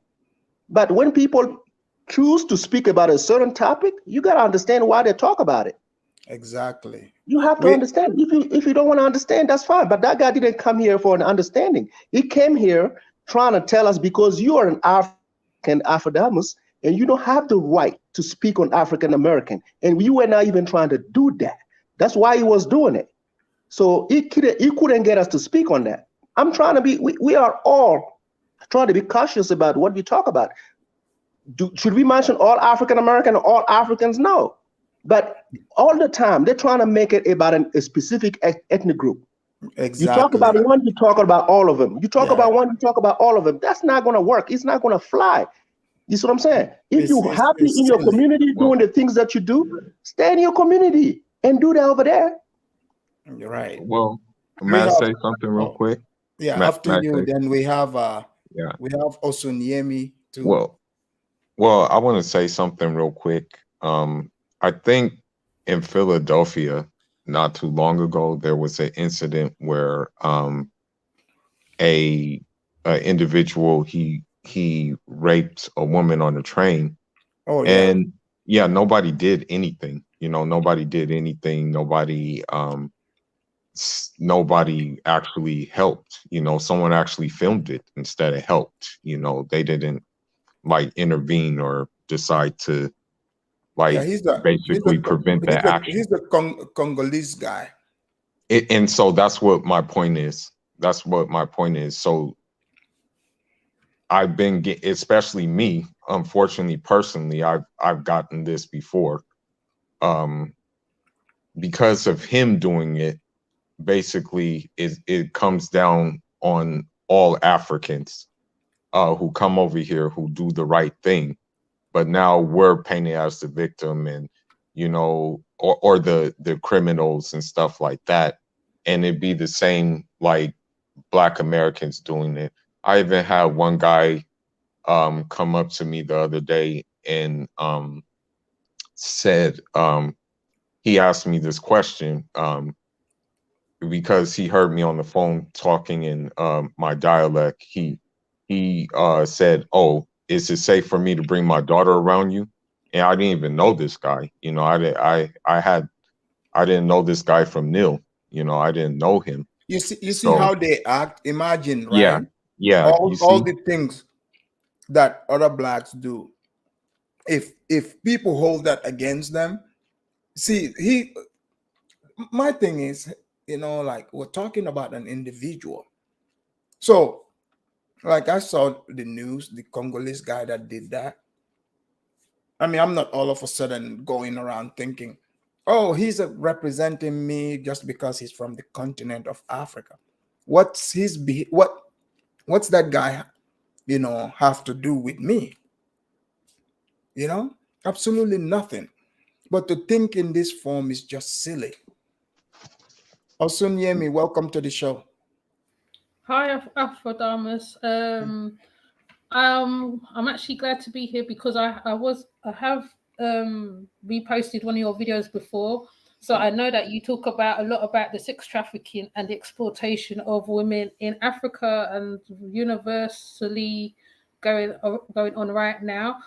But when people choose to speak about a certain topic, you got to understand why they talk about it. Exactly. You have to understand. If you don't want to understand, that's fine. But that guy didn't come here for an understanding. He came here trying to tell us, because you are an African Afrodamus and you don't have the right to speak on African American, and we were not even trying to do that. That's why he was doing it. So he couldn't get us to speak on that. I'm trying to be. We are all trying to be cautious about what we talk about. Should we mention all African American or all Africans? No. But all the time, they're trying to make it about a specific ethnic group. Exactly. You talk about one, you talk about all of them. You talk about one, you talk about all of them. That's not going to work. It's not going to fly. You see what I'm saying? If you're happy in your community doing the things that you do, stay in your community and do that over there. You're right. Well, may I say something real quick? Yeah, after you, then we have Osunyemi too. Well, I want to say something real quick. I think in Philadelphia, not too long ago, there was an incident where a individual he raped a woman on the train. Oh yeah. And yeah, nobody did anything. You know, nobody did anything. Nobody actually helped. You know, someone actually filmed it instead of helped. You know, they didn't like intervene or decide to basically prevent that action. He's a Congolese guy. And so that's what my point is. That's what my point is. So I've been especially me, unfortunately, personally, I've gotten this before. Because of him doing it, basically it comes down on all Africans who come over here who do the right thing. But now we're painted as the victim, and you know, or the criminals and stuff like that. And it'd be the same like Black Americans doing it. I even had one guy come up to me the other day and said he asked me this question because he heard me on the phone talking in my dialect. He said, "Oh, is it safe for me to bring my daughter around you?" And I didn't even know this guy. You know, I didn't know this guy from nil. You know, I didn't know him. You see how they act. Imagine, right? Yeah. All the things that other Blacks do. If people hold that against them, see, my thing is, you know, like we're talking about an individual. So, like I saw the news, the Congolese guy that did that. I mean, I'm not all of a sudden going around thinking, oh, he's representing me just because he's from the continent of Africa. What's that guy, you know, have to do with me? You know, absolutely nothing. But to think in this form is just silly. Osunyemi, welcome to the show. Hi, Afrodamus. I'm actually glad to be here because I have reposted one of your videos before, so I know that you talk about a lot about the sex trafficking and the exploitation of women in Africa and universally going on right now.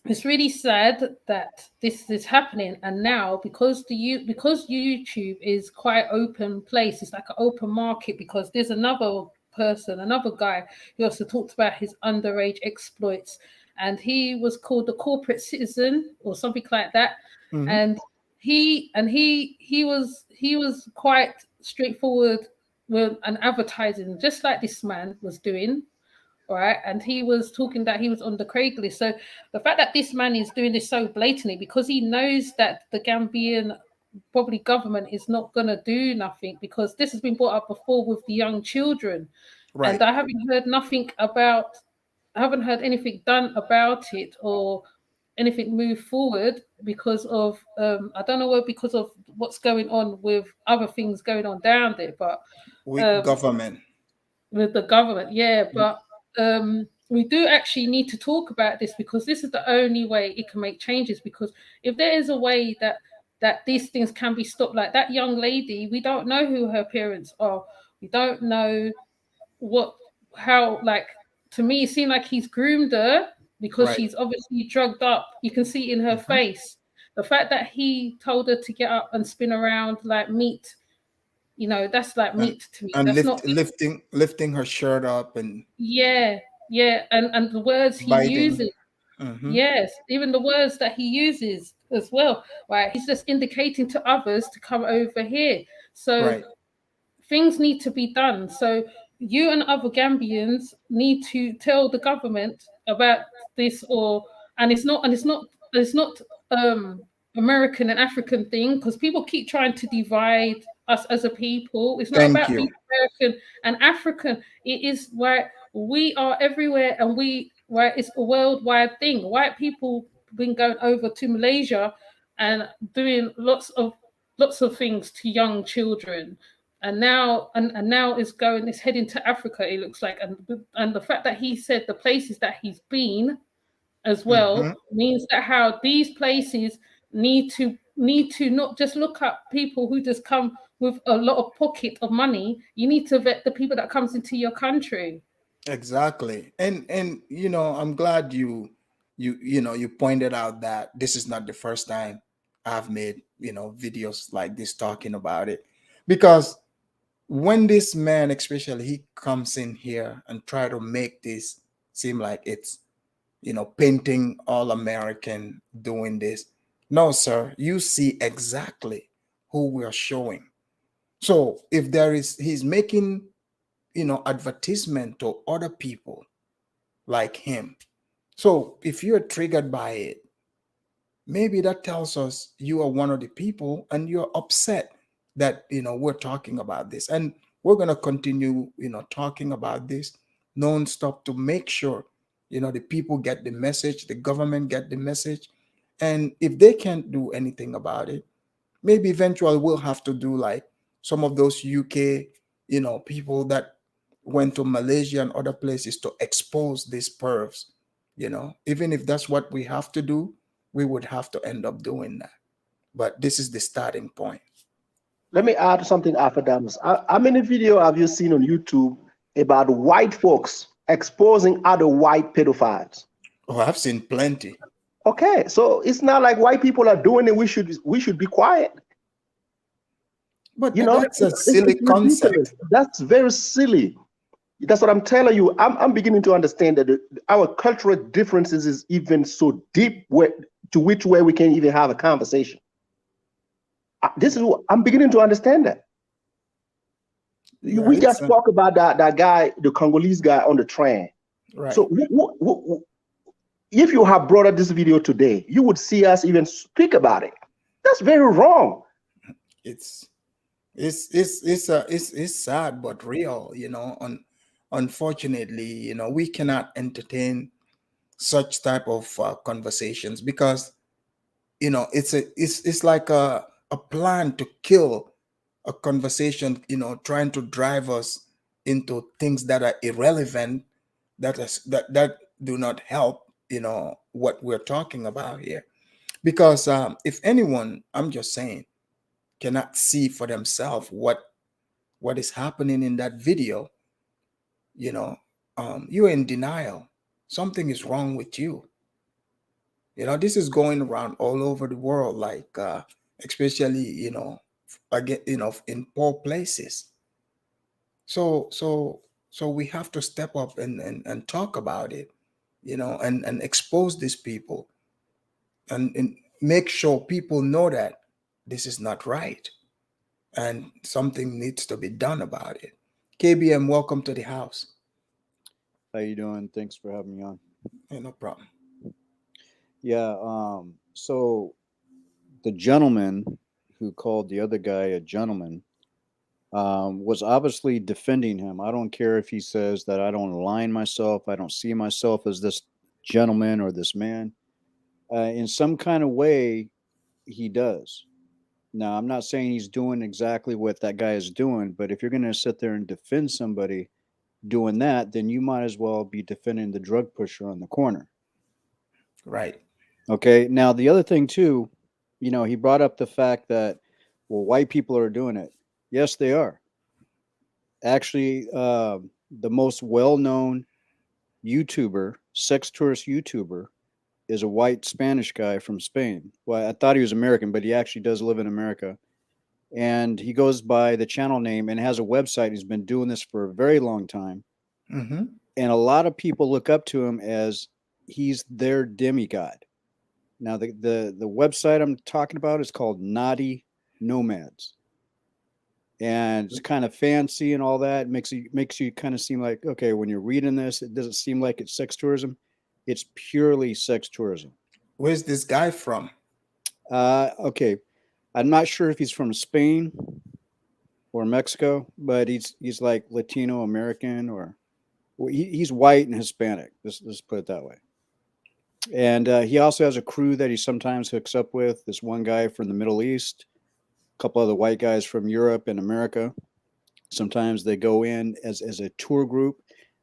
It's really sad that this is happening, and now because YouTube is quite open place, it's like an open market, because there's another guy who also talked about his underage exploits, and he was called the corporate citizen or something like that. Mm-hmm. And he was quite straightforward with an advertising, just like this man was doing. Right, and he was talking that he was on the Craigslist. So the fact that this man is doing this so blatantly, because he knows that the Gambian probably government is not going to do nothing, because this has been brought up before with the young children, right. And I haven't heard anything done about it, or anything move forward because of I don't know because of what's going on with other things going on down there, but with government. With the government, yeah, but we do actually need to talk about this because this is the only way it can make changes. Because if there is a way that these things can be stopped, like that young lady, we don't know who her parents are. We don't know how, like, to me, it seemed like he's groomed her because Right. she's obviously drugged up. You can see it in her face. The fact that he told her to get up and spin around like meat, you know, that's like meat to me. And That's not lifting her shirt up and yeah, and the words he biting. uses. Yes, even the words that he uses as well. Right, he's just indicating to others to come over here. So things need to be done. So you and other Gambians need to tell the government about this, and it's not American and African thing, because people keep trying to divide us as a people. It's not about being American and African. It is where we are everywhere, and it's a worldwide thing. White people been going over to Malaysia and doing lots of things to young children. And now it's heading to Africa, it looks like. And the fact that he said the places that he's been as well means that how these places need to not just look at people who just come with a lot of pocket of money. You need to vet the people that comes into your country. Exactly. And you know, I'm glad you pointed out that this is not the first time I've made, you know, videos like this talking about it. Because when this man, especially, he comes in here and try to make this seem like it's, you know, painting all American doing this. No, sir, you see exactly who we are showing. So if he's making, you know, advertisement to other people like him. So if you're triggered by it, maybe that tells us you are one of the people and you're upset that, you know, we're talking about this. And we're going to continue, you know, talking about this non-stop to make sure, you know, the people get the message, the government get the message. And if they can't do anything about it, maybe eventually we'll have to do like some of those UK, you know, people that went to Malaysia and other places to expose these pervs, you know. Even if that's what we have to do, we would have to end up doing that. But this is the starting point. Let me add something, Afadamus. How many videos have you seen on YouTube about white folks exposing other white pedophiles? Oh, I've seen plenty. Okay, so it's not like white people are doing it. We should be quiet. But you know, that's a silly concept. That's very silly. That's what I'm telling you. I'm beginning to understand that our cultural differences is even so deep where we can't even have a conversation. This is what I'm beginning to understand that. Yeah, we just talk about that guy, the Congolese guy on the train. Right. So if you have brought up this video today, you would see us even speak about it. That's very wrong. It's sad but real, you know. Unfortunately, you know, we cannot entertain such type of conversations because, you know, it's like a plan to kill a conversation, you know, trying to drive us into things that are irrelevant, that do not help, you know, what we're talking about here. Because if anyone, I'm just saying, cannot see for themselves what is happening in that video, you know, you're in denial. Something is wrong with you. You know, this is going around all over the world, like especially, you know, again, you know, in poor places. So we have to step up and talk about it, you know, and expose these people and make sure people know that this is not right and something needs to be done about it. KBM, welcome to the house. How you doing? Thanks for having me on. Hey, no problem. Yeah, so the gentleman who called the other guy a gentleman was obviously defending him. I don't care if he says that I don't align myself, I don't see myself as this gentleman or this man. In some kind of way, he does. Now, I'm not saying he's doing exactly what that guy is doing, but if you're going to sit there and defend somebody doing that, then you might as well be defending the drug pusher on the corner. Right. Okay. Now, the other thing too, you know, he brought up the fact that, well, white people are doing it. Yes, they are. Actually, the most well-known YouTuber, sex tourist YouTuber, is a white Spanish guy from Spain. Well, I thought he was American, but he actually does live in America. And he goes by the channel name and has a website. He's been doing this for a very long time. Mm-hmm. And a lot of people look up to him as he's their demigod. Now, the website I'm talking about is called Naughty Nomads. And it's kind of fancy and all that. It makes you kind of seem like, okay, when you're reading this, it doesn't seem like it's sex tourism. It's purely sex tourism. Where's this guy from? Okay. I'm not sure if he's from Spain or Mexico, but he's like Latino American, or he's white and Hispanic. Let's put it that way. And he also has a crew that he sometimes hooks up with. This one guy from the Middle East, a couple other white guys from Europe and America. Sometimes they go in as a tour group.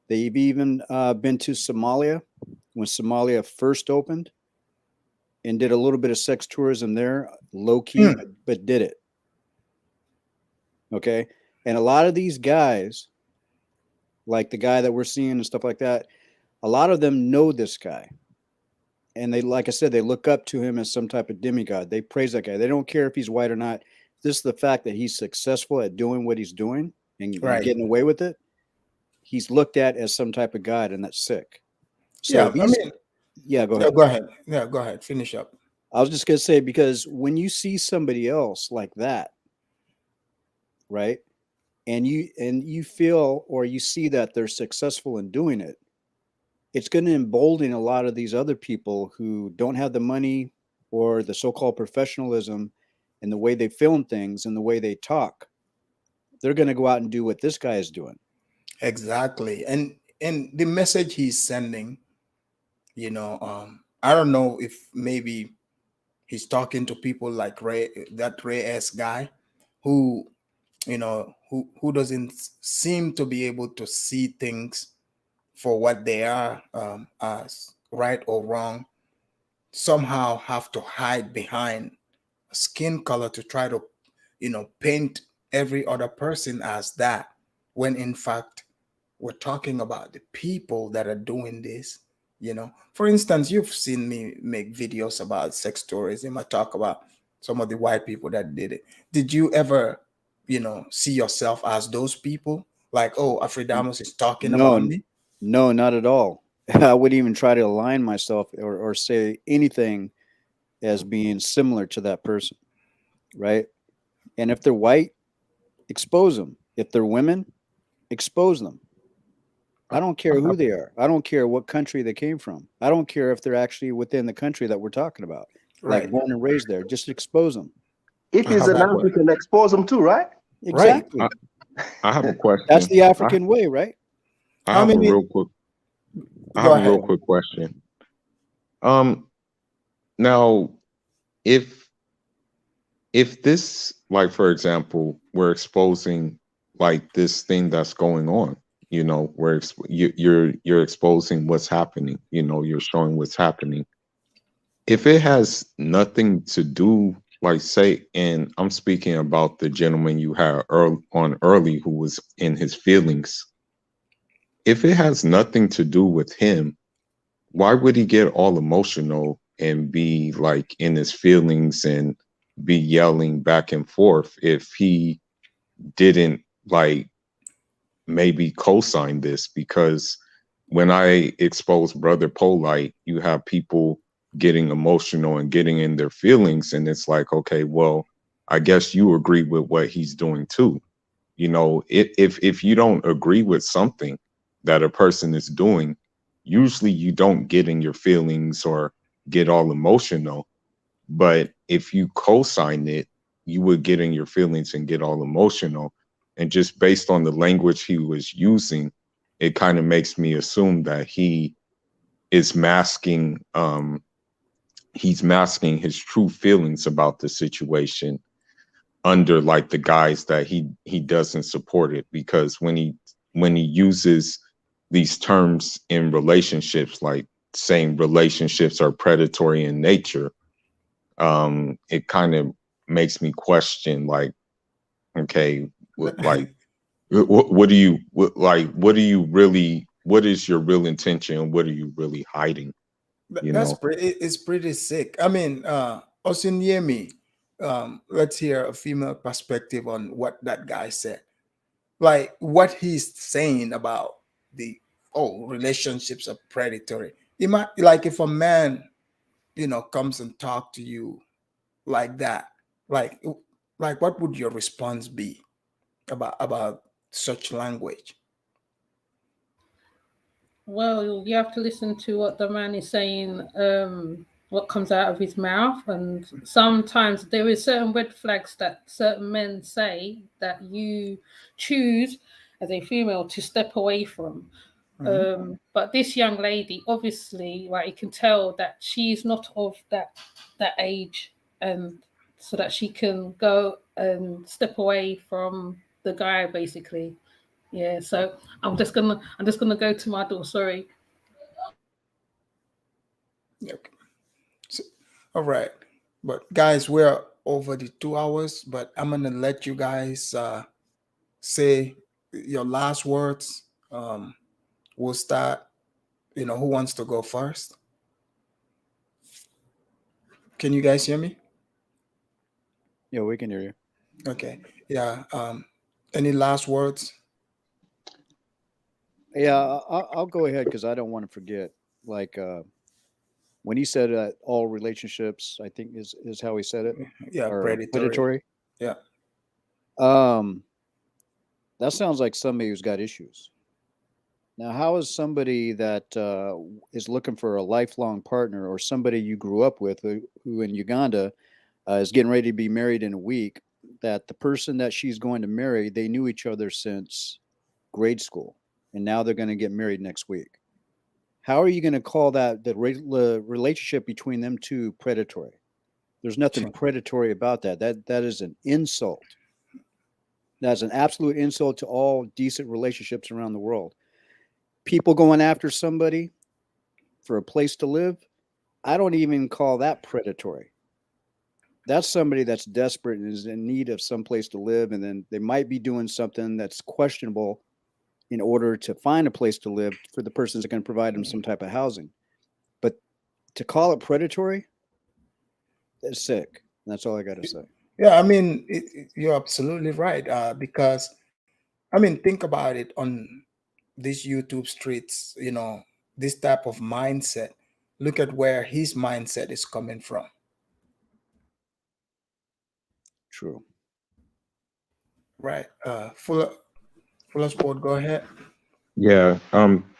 They've even been to Somalia when Somalia first opened, and did a little bit of sex tourism there, low key, but did it. Okay. And a lot of these guys, like the guy that we're seeing and stuff like that, a lot of them know this guy. And they, like I said, they look up to him as some type of demigod. They praise that guy. They don't care if he's white or not. Just the fact that he's successful at doing what he's doing and getting away with it, he's looked at as some type of god, and that's sick. So yeah, I mean, yeah, go ahead. Go ahead. Yeah, go ahead. Finish up. I was just going to say, because when you see somebody else like that, right, and you feel or you see that they're successful in doing it, it's going to embolden a lot of these other people who don't have the money or the so-called professionalism and the way they film things and the way they talk. They're going to go out and do what this guy is doing. Exactly. And the message he's sending, you know, I don't know if maybe he's talking to people like that Ray-S guy who, you know, who doesn't seem to be able to see things for what they are, as right or wrong, somehow have to hide behind a skin color to try to, you know, paint every other person as that, when in fact we're talking about the people that are doing this. You know, for instance, you've seen me make videos about sex tourism. I talk about some of the white people that did it. Did you ever, you know, see yourself as those people? Like, oh, Afridamos is talking about me? No, not at all. I wouldn't even try to align myself or say anything as being similar to that person, right? And if they're white, expose them. If they're women, expose them. I don't care who they are. I don't care what country they came from. I don't care if they're actually within the country that we're talking about, like born and raised there. Just expose them. If he's an African, expose them too, right? Exactly. I have a question. That's the African way, right? I have a real quick question. Now, if this, like, for example, we're exposing like this thing that's going on, you know, where you're exposing what's happening, you know, you're showing what's happening. If it has nothing to do, like, say, and I'm speaking about the gentleman you had early who was in his feelings. If it has nothing to do with him, why would he get all emotional and be like in his feelings and be yelling back and forth if he didn't like maybe co-sign this? Because when I expose Brother Polite, you have people getting emotional and getting in their feelings, and it's like, okay, well, I guess you agree with what he's doing too. You know, if you don't agree with something that a person is doing, usually you don't get in your feelings or get all emotional. But if you co-sign it, you would get in your feelings and get all emotional. And just based on the language he was using, it kind of makes me assume that he is masking he's masking his true feelings about the situation under like the guise that he doesn't support it. Because when he uses these terms in relationships, like saying relationships are predatory in nature, it kind of makes me question, like, okay, like what do you really, what is your real intention? What are you really hiding? That's pretty, it's pretty sick. I mean, Osinyemi, let's hear a female perspective on what that guy said. Like what he's saying about the relationships are predatory. It might, like, if a man, comes and talk to you like that, like what would your response be about such language? Well, you have to listen to what the man is saying, what comes out of his mouth. And sometimes there is certain red flags that certain men say that you choose as a female to step away from. But this young lady, obviously, like, you can tell that she's not of that age, and so that she can go and step away from the guy, basically. Yeah, so I'm just gonna go to my door. Sorry. Okay. So, all right, but guys, we're over the 2 hours, but I'm gonna let you guys say your last words. We'll start. Who wants to go first? Can you guys hear me? Yeah, we can hear you. Okay. Yeah. Any last words? Yeah, I'll go ahead because I don't want to forget. Like when he said all relationships, I think is how he said it. Yeah, predatory. Yeah. That sounds like somebody who's got issues. Now, how is somebody that is looking for a lifelong partner, or somebody you grew up with who in Uganda is getting ready to be married in a week, that the person that she's going to marry, they knew each other since grade school, and now they're going to get married next week? How are you going to call that the relationship between them two predatory? There's nothing predatory about that. That is an insult. That's an absolute insult to all decent relationships around the world. People going after somebody for a place to live, I don't even call that predatory. That's somebody that's desperate and is in need of some place to live, and then they might be doing something that's questionable in order to find a place to live for the person that's going to provide them some type of housing. But to call it predatory, that's sick. That's all I got to say. Yeah, I mean, you're absolutely right. Because, I mean, think about it on these YouTube streets, this type of mindset. Look at where his mindset is coming from. True. Right. Fuller Sport, go ahead. Yeah.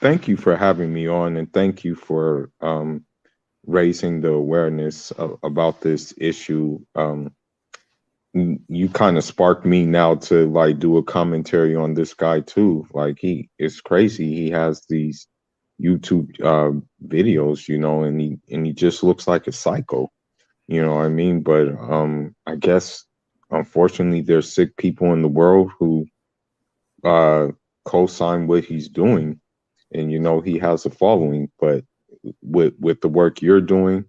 Thank you for having me on, and thank you for raising the awareness about this issue. You kind of sparked me now to like do a commentary on this guy too. Like, it's crazy. He has these YouTube videos, and he just looks like a psycho. You know what I mean? But I guess unfortunately there's sick people in the world who co-sign what he's doing, and he has a following. But with the work you're doing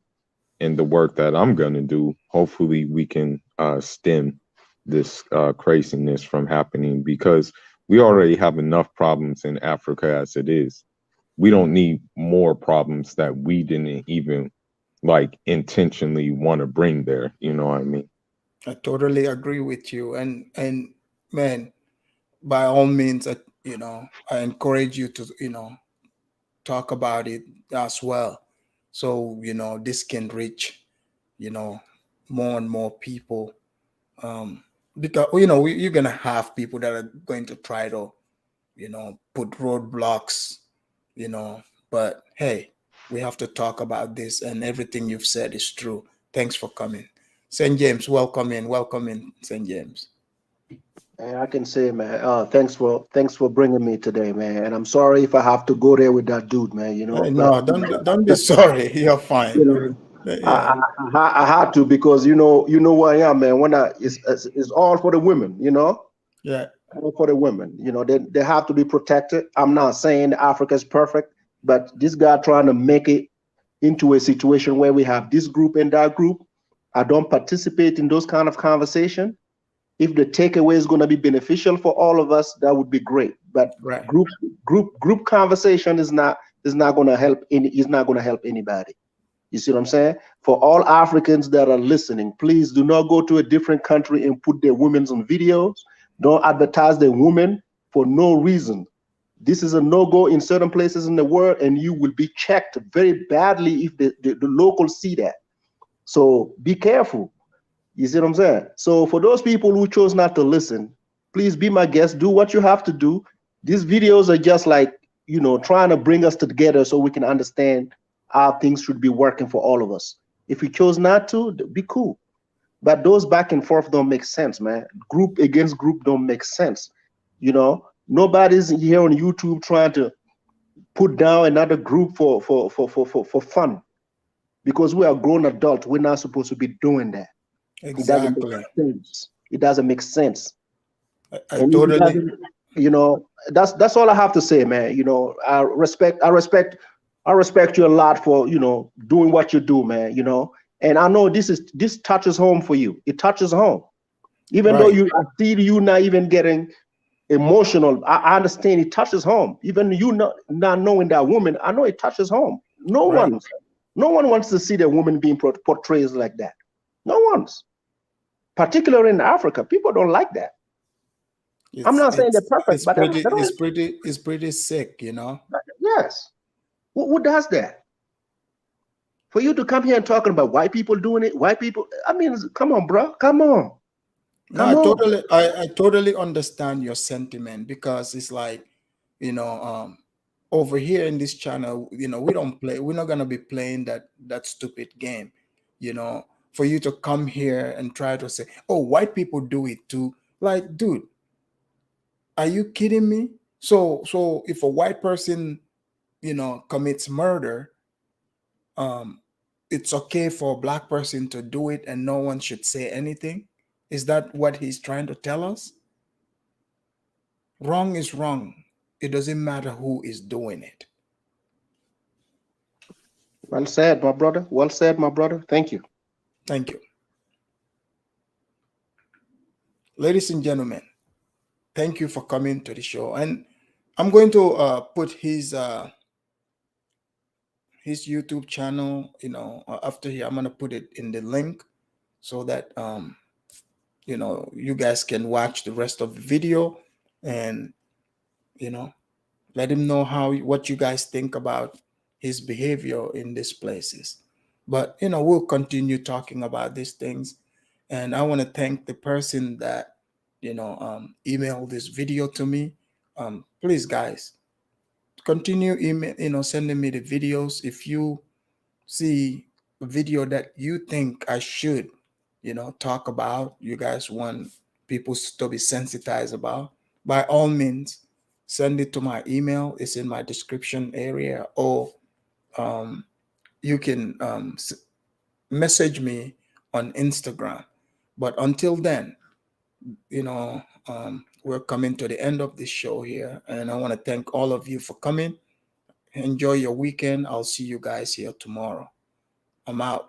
and the work that I'm gonna do, hopefully we can stem this craziness from happening, because we already have enough problems in Africa as it is. We don't need more problems that we didn't even like intentionally want to bring there. You know what I mean? I totally agree with you. And man, by all means, I encourage you to, talk about it as well. So, this can reach, more and more people. Because, you're going to have people that are going to try to, put roadblocks, but hey, we have to talk about this, and everything you've said is true. Thanks for coming. St. James, welcome in, St. James. And I can say, man, thanks for bringing me today, man. And I'm sorry if I have to go there with that dude, man. No, don't be sorry. You're fine. Yeah. I had to, because you know who I am, man. When it's all for the women, you know. Yeah. All for the women, you know. They have to be protected. I'm not saying Africa is perfect, but this guy trying to make it into a situation where we have this group and that group. I don't participate in those kind of conversation. If the takeaway is going to be beneficial for all of us, that would be great. But Right. group conversation is not going to help anybody. You see what I'm saying? For all Africans that are listening, please do not go to a different country and put their women on videos. Don't advertise their women for no reason. This is a no-go in certain places in the world, and you will be checked very badly if the locals see that. So be careful. You see what I'm saying? So for those people who chose not to listen, please be my guest. Do what you have to do. These videos are just like, you know, trying to bring us together so we can understand how things should be working for all of us. If you chose not to, be cool. But those back and forth don't make sense, man. Group against group don't make sense. You know, nobody's here on YouTube trying to put down another group for fun. Because we are grown adults, we're not supposed to be doing that. Exactly. It doesn't make sense. I totally. You know, that's all I have to say, man. You know, I respect you a lot for, you know, doing what you do, man. You know, and I know this touches home for you. It touches home, even though I see you not even getting emotional. I understand it touches home. Even you not knowing that woman, I know it touches home. No one wants to see the woman being portrayed like that. No one's. Particularly in Africa, people don't like that. I'm not saying they're perfect, but it's pretty sick, you know. Yes. Who does that? For you to come here and talking about white people doing it, white people. I mean, come on, bro. Come on. I totally understand your sentiment, because it's like, you know, over here in this channel, you know, we're not gonna be playing that stupid game, you know. For you to come here and try to say, oh, white people do it too. Like, dude, are you kidding me? So if a white person, you know, commits murder, it's okay for a black person to do it and no one should say anything? Is that what he's trying to tell us? Wrong is wrong. It doesn't matter who is doing it. Well said, my brother. Well said, my brother. Thank you. Thank you. Ladies and gentlemen, thank you for coming to the show. And I'm going to put his YouTube channel, you know, after here. I'm going to put it in the link so that, you know, you guys can watch the rest of the video and, you know, let him know what you guys think about his behavior in these places. But, you know, we'll continue talking about these things. And I want to thank the person that, you know, emailed this video to me. Please, guys, continue sending me the videos. If you see a video that you think I should, you know, talk about, you guys want people to be sensitized about, by all means, send it to my email. It's in my description area, or you can message me on Instagram. But until then, you know, we're coming to the end of this show here, and I want to thank all of you for coming. Enjoy your weekend. I'll see you guys here tomorrow. I'm out.